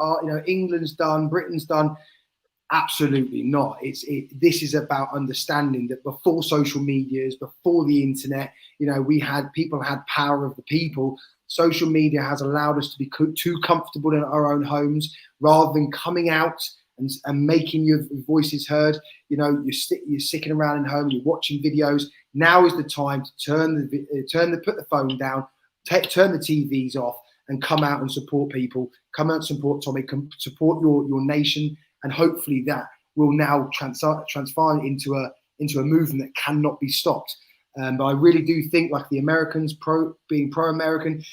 England's done, Britain's done. Absolutely not. This is about understanding that before social medias, before the internet, people had power of the people. Social media has allowed us to be too comfortable in our own homes rather than coming out and making your voices heard. You're sticking around at home, you're watching videos. Now is the time to put the phone down, turn the TVs off, and come out and support people. Come out and support Tommy. Support your nation. And hopefully that will now transpire into a movement that cannot be stopped. But I really do think, like the Americans, being pro-American,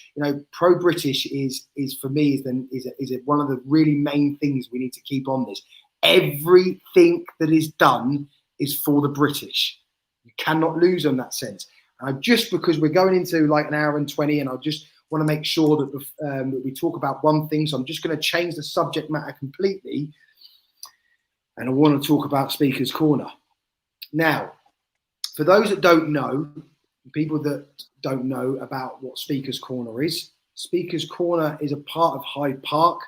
pro-British is for me is one of the really main things we need to keep on this. Everything that is done is for the British. You cannot lose on that sense. Just because we're going into like an hour and 20, and I just want to make sure that we talk about one thing, so I'm just going to change the subject matter completely. And I want to talk about Speaker's Corner. Now, for those that don't know, people that don't know about what Speaker's Corner is, Speaker's Corner is a part of Hyde Park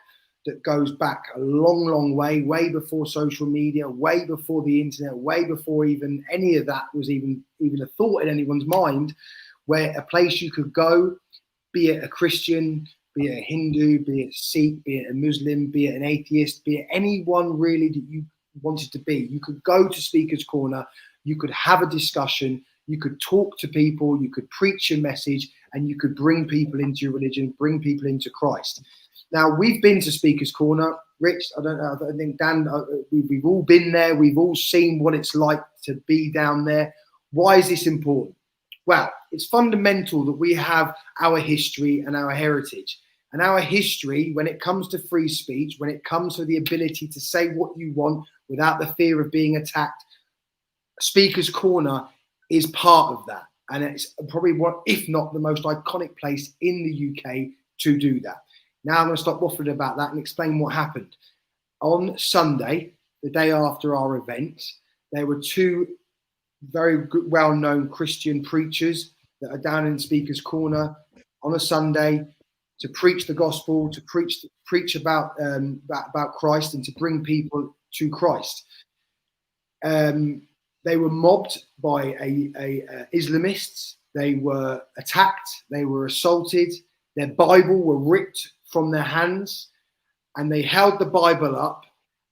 that goes back a long, long way before social media, way before the internet, way before even any of that was even a thought in anyone's mind, where a place you could go, be it a Christian, be it a Hindu, be it a Sikh, be it a Muslim, be it an atheist, be it anyone really that you wanted to be. You could go to Speaker's Corner, you could have a discussion, you could talk to people, you could preach your message, and you could bring people into your religion, bring people into Christ. Now, we've been to Speaker's Corner. Rich, I don't know, I think Dan, we've all been there. We've all seen what it's like to be down there. Why is this important? Well, it's fundamental that we have our history and our heritage. And our history, when it comes to free speech, when it comes to the ability to say what you want without the fear of being attacked, Speaker's Corner is part of that. And it's probably one, if not the most iconic place in the UK to do that. Now I'm going to stop waffling about that and explain what happened. On Sunday, the day after our event, there were two very good, well-known Christian preachers that are down in Speaker's Corner on a Sunday to preach the gospel, to preach about Christ and to bring people to Christ. They were mobbed by Islamists. They were attacked. They were assaulted. Their Bible were ripped from their hands, and they held the Bible up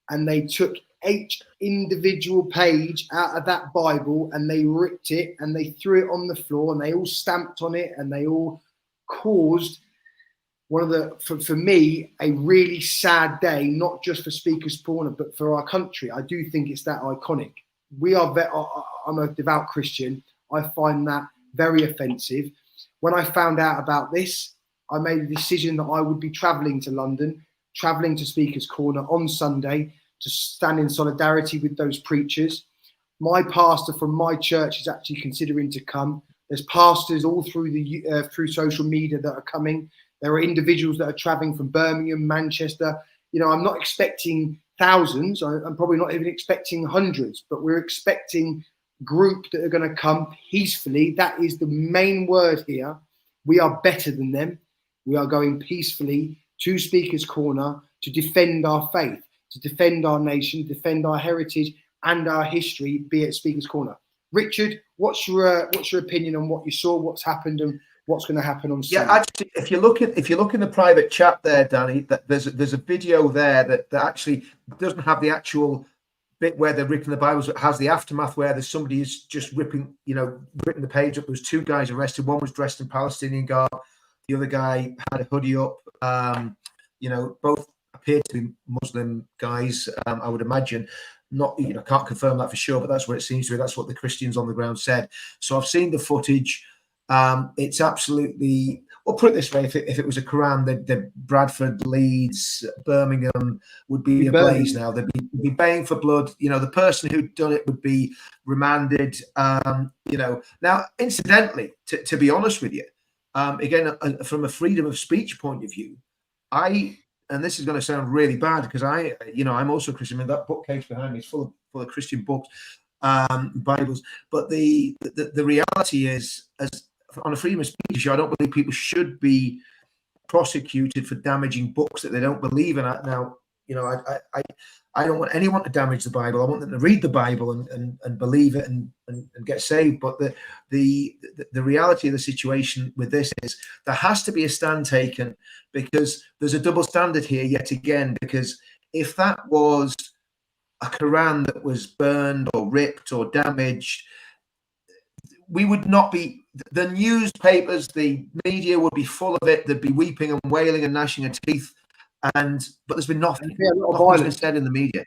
and they took each individual page out of that Bible and they ripped it and they threw it on the floor and they all stamped on it and they all caused one of the, for me, a really sad day, not just for Speaker's Corner, but for our country. I do think it's that iconic. I'm a devout Christian. I find that very offensive. When I found out about this, I made a decision that I would be traveling to London, traveling to Speaker's Corner on Sunday to stand in solidarity with those preachers. My pastor from my church is actually considering to come. There's pastors all through through social media that are coming. There are individuals that are traveling from Birmingham, Manchester. You know, I'm not expecting thousands. I'm probably not even expecting hundreds, but we're expecting group that are going to come peacefully. That is the main word here. We are better than them. We are going peacefully to Speaker's Corner to defend our faith, to defend our nation, defend our heritage and our history, be it Speaker's Corner. Richard, what's your opinion on what you saw, what's happened, and what's going to happen on Sunday? Yeah, actually, if you look in the private chat there, Danny, there's a video there that actually doesn't have the actual bit where they're ripping the Bibles. It has the aftermath where there's somebody who's just ripping the page up. There was two guys arrested. One was dressed in Palestinian garb. The other guy had a hoodie up. Both appeared to be Muslim guys, I would imagine. Not, can't confirm that for sure, but that's what it seems to be. That's what the Christians on the ground said. So I've seen the footage. It's absolutely, well, put it this way, if it was a Quran, the Bradford, Leeds, Birmingham would be ablaze now. They'd be baying for blood. The person who'd done it would be remanded. Now, incidentally, to be honest with you, again, from a freedom of speech point of view, and this is going to sound really bad because I'm also a Christian. I mean, that bookcase behind me is full of Christian books, Bibles. But the reality is, as on a freedom of speech issue, I don't believe people should be prosecuted for damaging books that they don't believe in. Now, I don't want anyone to damage the Bible. I want them to read the Bible and believe it and get saved. But the reality of the situation with this is there has to be a stand taken, because there's a double standard here yet again. Because if that was a Quran that was burned or ripped or damaged, we would not be, the newspapers, the media would be full of it. They'd be weeping and wailing and gnashing of teeth. But there's been nothing. Nothing's been said in the media.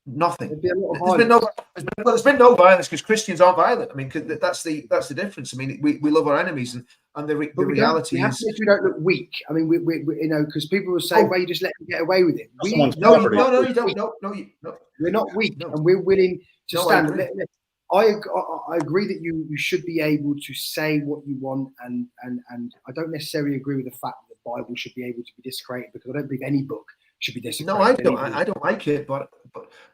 Nothing. There's been no violence because Christians aren't violent. I mean, that's the difference. I mean, we love our enemies, and the reality is we don't look weak. I mean, we because people will say, "Well, you just let them get away with it." No, you don't. No, we're not weak, and we're willing to stand. I agree that you should be able to say what you want, and I don't necessarily agree with the fact that the Bible should be able to be desecrated, because I don't believe any book should be desecrated. No, I don't. I don't like it, but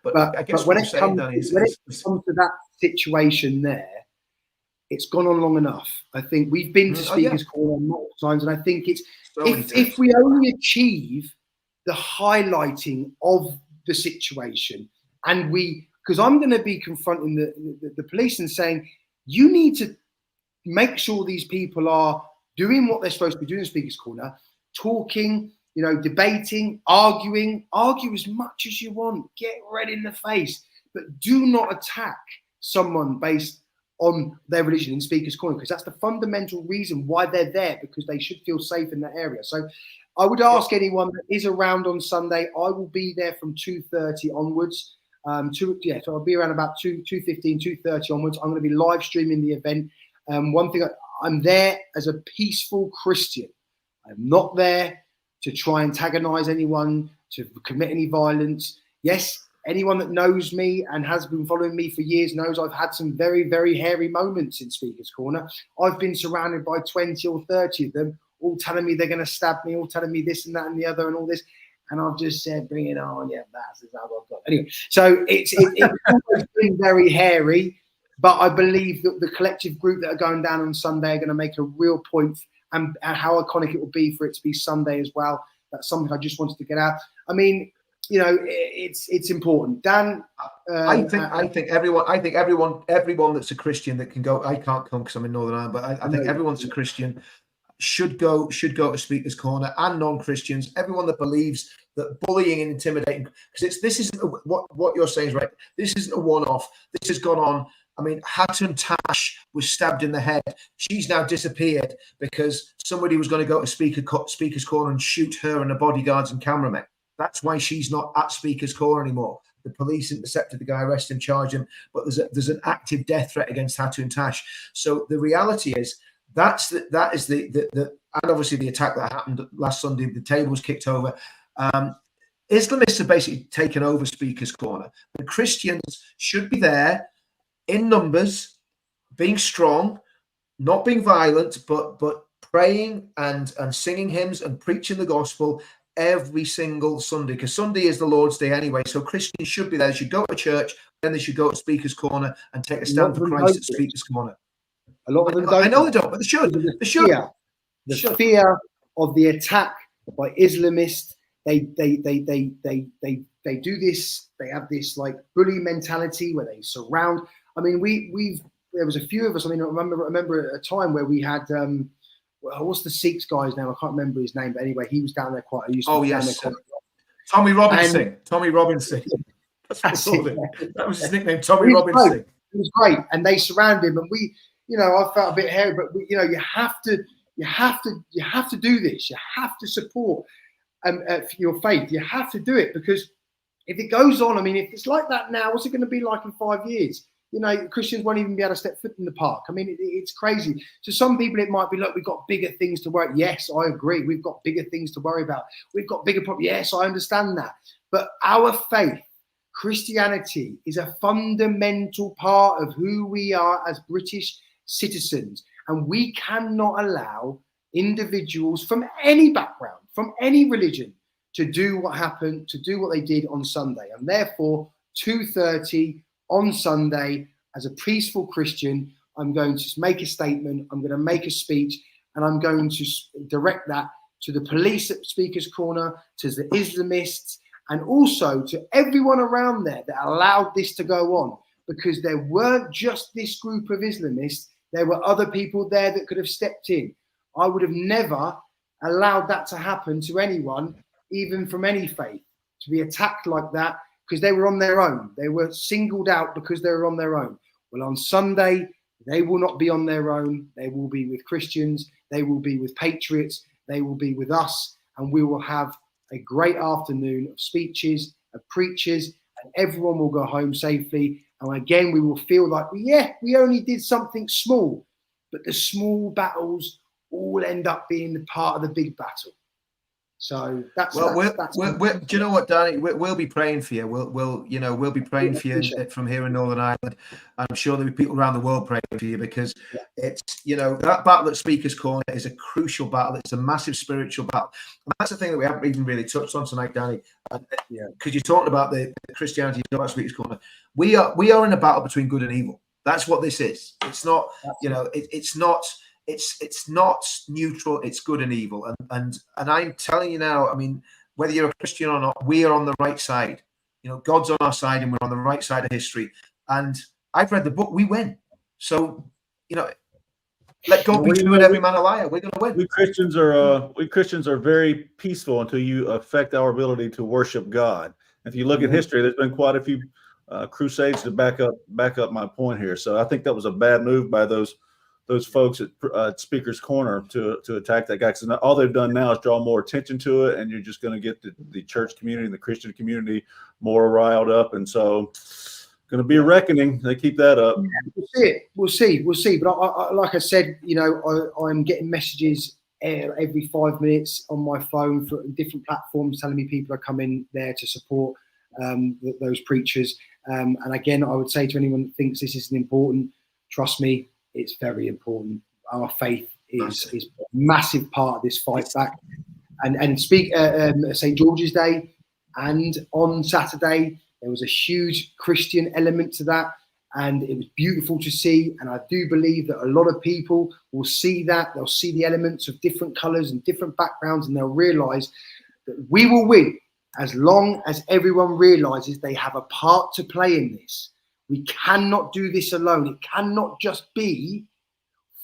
I guess when it comes to that situation there, it's gone on long enough. I think we've been to Speaker's Corner multiple times, and I think it's if we only achieve the highlighting of the situation, and because I'm going to be confronting the police and saying, you need to make sure these people are doing what they're supposed to be doing in Speaker's Corner, talking, you know, debating, arguing. Argue as much as you want. Get red in the face, but do not attack someone based on their religion in Speaker's Corner, because that's the fundamental reason why they're there, because they should feel safe in that area. So I would ask anyone that is around on Sunday. I will be there from 2:30 onwards. So I'll be around about 2:15, 2:30 onwards. I'm going to be live streaming the event. One thing, I'm there as a peaceful Christian. I'm not there to try and antagonize anyone, to commit any violence. Yes, anyone that knows me and has been following me for years knows I've had some very, very hairy moments in Speaker's Corner. I've been surrounded by 20 or 30 of them, all telling me they're going to stab me, all telling me this and that and the other and all this. And I've just said, bring it on. Yeah, that's how I've got. Anyway, so it's always been very hairy, but I believe that the collective group that are going down on Sunday are going to make a real point, and how iconic it will be for it to be Sunday as well. That's something I just wanted to get out. I mean, you know, it's important. Dan, I think everyone that's a Christian that can go. I can't come because I'm in Northern Ireland, but I think everyone's a Christian should go to Speaker's Corner, and non-Christians, everyone that believes that bullying and intimidating, because this isn't what you're saying is right. This isn't a one-off. This has gone on. I mean, Hatun Tash was stabbed in the head. She's now disappeared because somebody was going to go to Speaker's Corner and shoot her and the bodyguards and cameramen. That's why she's not at Speaker's Corner anymore. The police intercepted the guy, arrested him, charged him, but there's an active death threat against Hatun Tash. So the reality is that is the and obviously the attack that happened last Sunday, the table was kicked over. Islamists have basically taken over Speaker's Corner, and Christians should be there in numbers, being strong, not being violent, but praying and singing hymns and preaching the gospel every single Sunday, because Sunday is the Lord's Day anyway. So Christians should be there. They should go to church, then they should go to Speaker's Corner and take a stand for Christ at Speaker's Corner. A lot of them don't. I know they don't, but they should. They should. The fear of the attack by Islamists. They do this. They have this like bully mentality where they surround. I mean, there was a few of us. I mean, I remember a time where we had what's the Sikhs guy's name? I can't remember his name, but anyway, he was down there quite. Tommy Robinson. Tommy Robinson. That's what that was his nickname, Tommy Robinson. It was great, and they surrounded him, and we, you know, I felt a bit hairy, but you know, you have to do this. You have to support your faith. You have to do it, because if it goes on, I mean, if it's like that now, what's it going to be like in 5 years? You know, Christians won't even be able to step foot in the park. I mean, it's crazy. To some people, it might be, look, we've got bigger things to worry. Yes, I agree. We've got bigger things to worry about. We've got bigger problems. Yes, I understand that. But our faith, Christianity, is a fundamental part of who we are as British citizens. And we cannot allow individuals from any background, from any religion, to do what happened, to do what they did on Sunday. And therefore, 2:30 on Sunday, as a peaceful Christian, I'm going to make a statement, I'm going to make a speech, and I'm going to direct that to the police at Speaker's Corner, to the Islamists, and also to everyone around there that allowed this to go on, because there weren't just this group of Islamists, there were other people there that could have stepped in. I would have never allowed that to happen to anyone, even from any faith, to be attacked like that, because they were on their own. They were singled out because they were on their own. Well, on Sunday, they will not be on their own. They will be with Christians. They will be with patriots. They will be with us. And we will have a great afternoon of speeches, of preachers, and everyone will go home safely. And again, we will feel like, we only did something small, but the small battles all end up being the part of the big battle. So that's do you know what, Danny? We'll be praying for you. We'll be praying for you from here in Northern Ireland. I'm sure there'll be people around the world praying for you, because it's, you know, that battle at Speaker's Corner is a crucial battle. It's a massive spiritual battle. And that's the thing that we haven't even really touched on tonight, Danny. Because you're talking about the Christianity, you're talking about Speaker's Corner. We are in a battle between good and evil. That's what this is. It's not, you know, it's not neutral. It's good and evil. And I'm telling you now, I mean, whether you're a Christian or not, we are on the right side. You know, God's on our side, and we're on the right side of history. And I've read the book. We win. So, you know, Let God be true and every man a liar. We're going to win. We Christians are very peaceful until you affect our ability to worship God. If you look at history, there's been quite a few crusades to back up my point here. So I think that was a bad move by those folks at Speaker's Corner to attack that guy, because all they've done now is draw more attention to it, and you're just going to get the church community and the Christian community more riled up. And so going to be a reckoning. They keep that up. We'll see. But I like I said, I'm getting messages every 5 minutes on my phone for different platforms telling me people are coming there to support those preachers. And again, I would say to anyone that thinks this isn't important, trust me, it's very important. Our faith is a massive part of this fight back. And speak St. George's Day, and on Saturday there was a huge Christian element to that, and it was beautiful to see. And I do believe that a lot of people will see that. They'll see the elements of different colours and different backgrounds, and they'll realise that we will win as long as everyone realises they have a part to play in this. We cannot do this alone. It cannot just be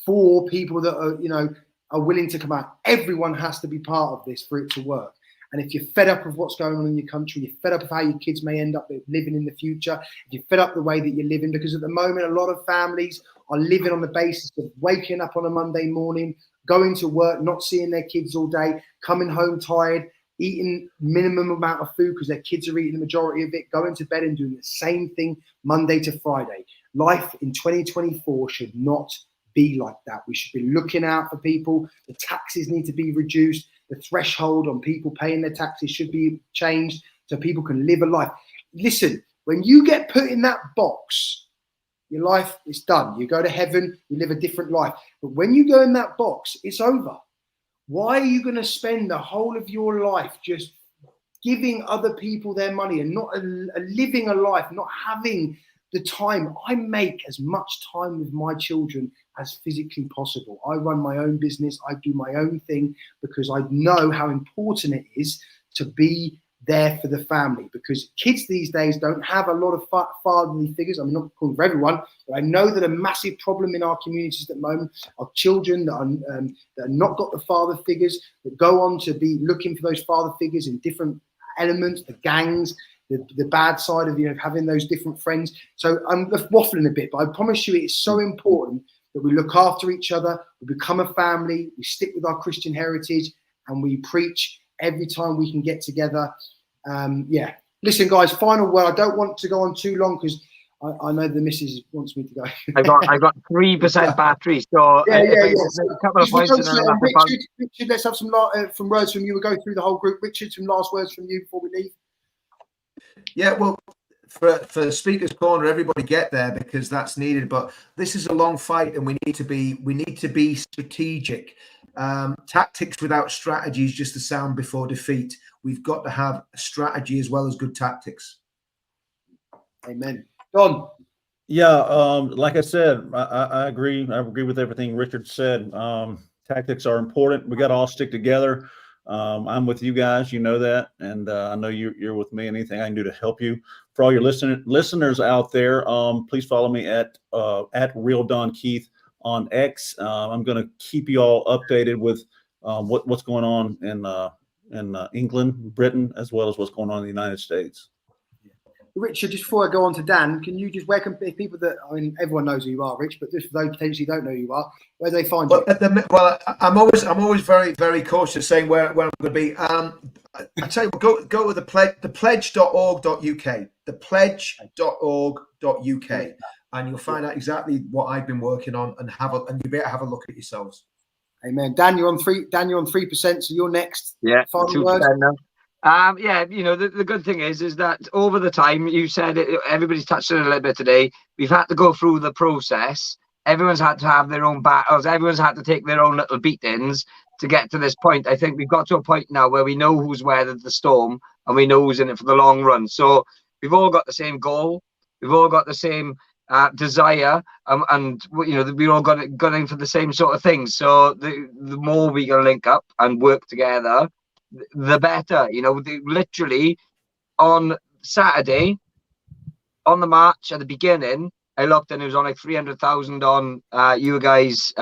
for people that are willing to come out. Everyone has to be part of this for it to work. And if you're fed up of what's going on in your country, you're fed up of how your kids may end up living in the future, if you're fed up the way that you're living, because at the moment, a lot of families are living on the basis of waking up on a Monday morning, going to work, not seeing their kids all day, coming home tired, eating minimum amount of food because their kids are eating the majority of it, going to bed and doing the same thing Monday to Friday. Life in 2024 should not be like that. We should be looking out for people. The taxes need to be reduced. The threshold on people paying their taxes should be changed so people can live a life. Listen, when you get put in that box, your life is done. You go to heaven, you live a different life. But when you go in that box, it's over. Why are you going to spend the whole of your life just giving other people their money and not living a life, not having the time? I make as much time with my children as physically possible. I run my own business. I do my own thing because I know how important it is to be there for the family, because kids these days don't have a lot of fatherly figures. I'm not calling for everyone, but I know that a massive problem in our communities at the moment are children that are not got the father figures, that go on to be looking for those father figures in different elements, the gangs, the bad side of having those different friends. So I'm waffling a bit, but I promise you it's so important that we look after each other, we become a family, we stick with our Christian heritage, and we preach every time we can get together. Listen, guys, final word. I don't want to go on too long because I know the missus wants me to go. I got 3% battery, so a couple of points. Richard, let's have some words from you. We'll go through the whole group. Richard, some last words from you before we leave. Yeah, well, for Speaker's Corner, everybody get there because that's needed. But this is a long fight, and we need to be strategic. Tactics without strategy is just a sound before defeat. We've got to have a strategy as well as good tactics. Amen. Don. Yeah, like I said, I agree. I agree with everything Richard said. Tactics are important. We got to all stick together. I'm with you guys, you know that, and I know you're with me. Anything I can do to help you. For all your listeners out there, please follow me at Real Don Keith on X. I'm going to keep you all updated with what's going on in England, Britain, as well as what's going on in the United States. Richard, just before I go on to Dan, can you just people that, everyone knows who you are, Rich, but just for those potentially don't know who you are, where do they find you? I'm always very, very cautious saying where I'm going to be. I tell you, go with thepledge.org.uk, thepledge.org.uk, and you'll find out exactly what I've been working on, and you better have a look at yourselves. Amen. Dan, you're on 3%, so you're next. Yeah, final words. Now. The good thing is that over the time, you said it, everybody's touched on it a little bit today. We've had to go through the process. Everyone's had to have their own battles. Everyone's had to take their own little beatings to get to this point. I think we've got to a point now where we know who's weathered the storm and we know who's in it for the long run. So we've all got the same goal. We've all got the same desire, and we're all got in for the same sort of things. So the more we can link up and work together, the better. Literally on Saturday, on the march at the beginning, I looked and it was on like 300,000 on you guys'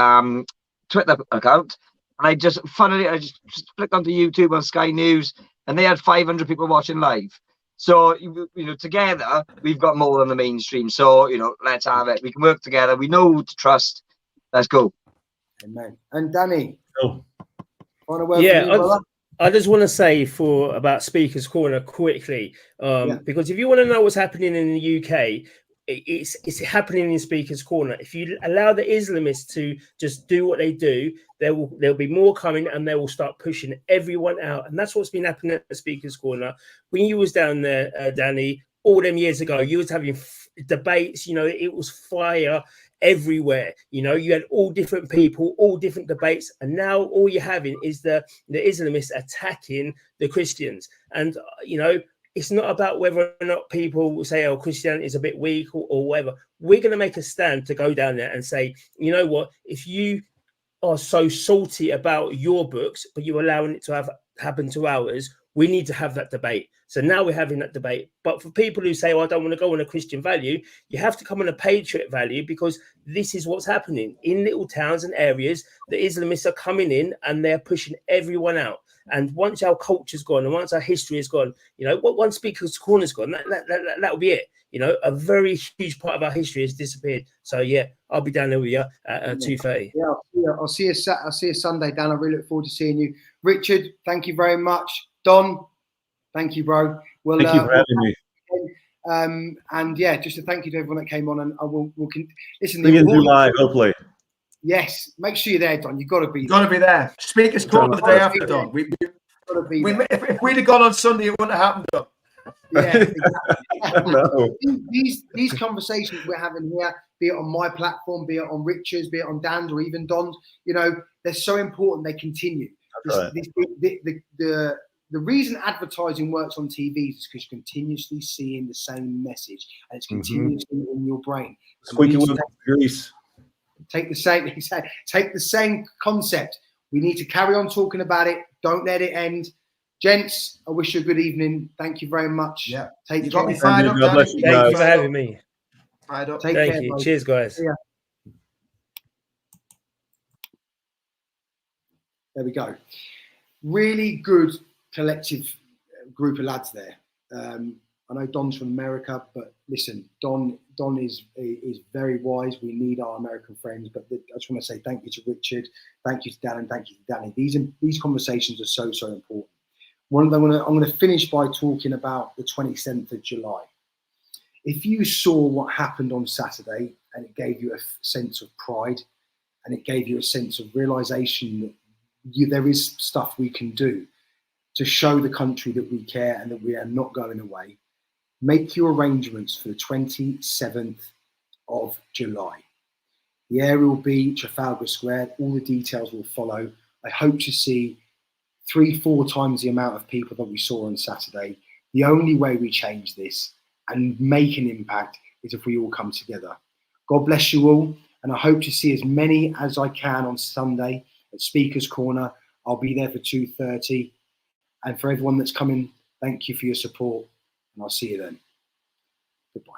Twitter account. And I just clicked onto YouTube on Sky News, and they had 500 people watching live. So, together, we've got more than the mainstream. So, let's have it. We can work together. We know who to trust. Let's go. Amen. And Danny, Oh. want to work with you, brother? I just want to say about Speaker's Corner quickly, because if you want to know what's happening in the UK, it's happening in Speaker's Corner. If you allow the Islamists to just do what they do, there'll be more coming, and they will start pushing everyone out. And that's what's been happening at the Speaker's Corner. When you was down there, Danny, all them years ago, you was having debates. It was fire everywhere. You had all different people, all different debates, and now all you're having is the Islamists attacking the Christians. And it's not about whether or not people will say, oh, Christianity is a bit weak or whatever. We're going to make a stand to go down there and say, you know what, if you are so salty about your books, but you're allowing it to happen to ours, we need to have that debate. So now we're having that debate. But for people who say, oh, I don't want to go on a Christian value, you have to come on a patriot value, because this is what's happening in little towns and areas. The Islamists are coming in and they're pushing everyone out. And once our culture's gone and once our history is gone, once Speaker's Corner's gone, that'll be it. A very huge part of our history has disappeared. So yeah, I'll be down there with you at 2:30. Yeah, I'll see you Sunday, Dan. I really look forward to seeing you. Richard, thank you very much. Don, thank you, bro. Well, thank you for having me. And yeah, just a thank you to everyone that came on. And I will listen. See you in July, hopefully. Yes, make sure you're there, Don. You've got to be. Got to be there. Speaker's Corner the day after, Don. If we'd have gone on Sunday, it wouldn't have happened, Don. Yeah, exactly. No. These conversations we're having here, be it on my platform, be it on Richard's, be it on Dan's, or even Don's, they're so important. They continue. The reason advertising works on TV is because you're continuously seeing the same message, and it's continuously in your brain. Squeaky wheel grease. Take the same concept. We need to carry on talking about it. Don't let it end. Gents, I wish you a good evening. Thank you very much. Yeah. Take you care. got me fired up, Thank you for having me. Fired up. Thank you. Mate. Cheers, guys. Yeah. There we go. Really good collective group of lads there. I know Don's from America, but listen, Don is very wise. We need our American friends, but I just want to say thank you to Richard, thank you to Dan, and thank you to Danny. These conversations are so important. I'm going to finish by talking about the 27th of July. If you saw what happened on Saturday, and it gave you a sense of pride, and it gave you a sense of realization that there is stuff we can do to show the country that we care and that we are not going away, make your arrangements for the 27th of July. The area will be Trafalgar Square. All the details will follow. I hope to see 3-4 times the amount of people that we saw on Saturday. The only way we change this and make an impact is if we all come together. God bless you all, and I hope to see as many as I can on Sunday at Speaker's Corner. I'll be there for 2:30. And for everyone that's coming, thank you for your support, and I'll see you then. Goodbye.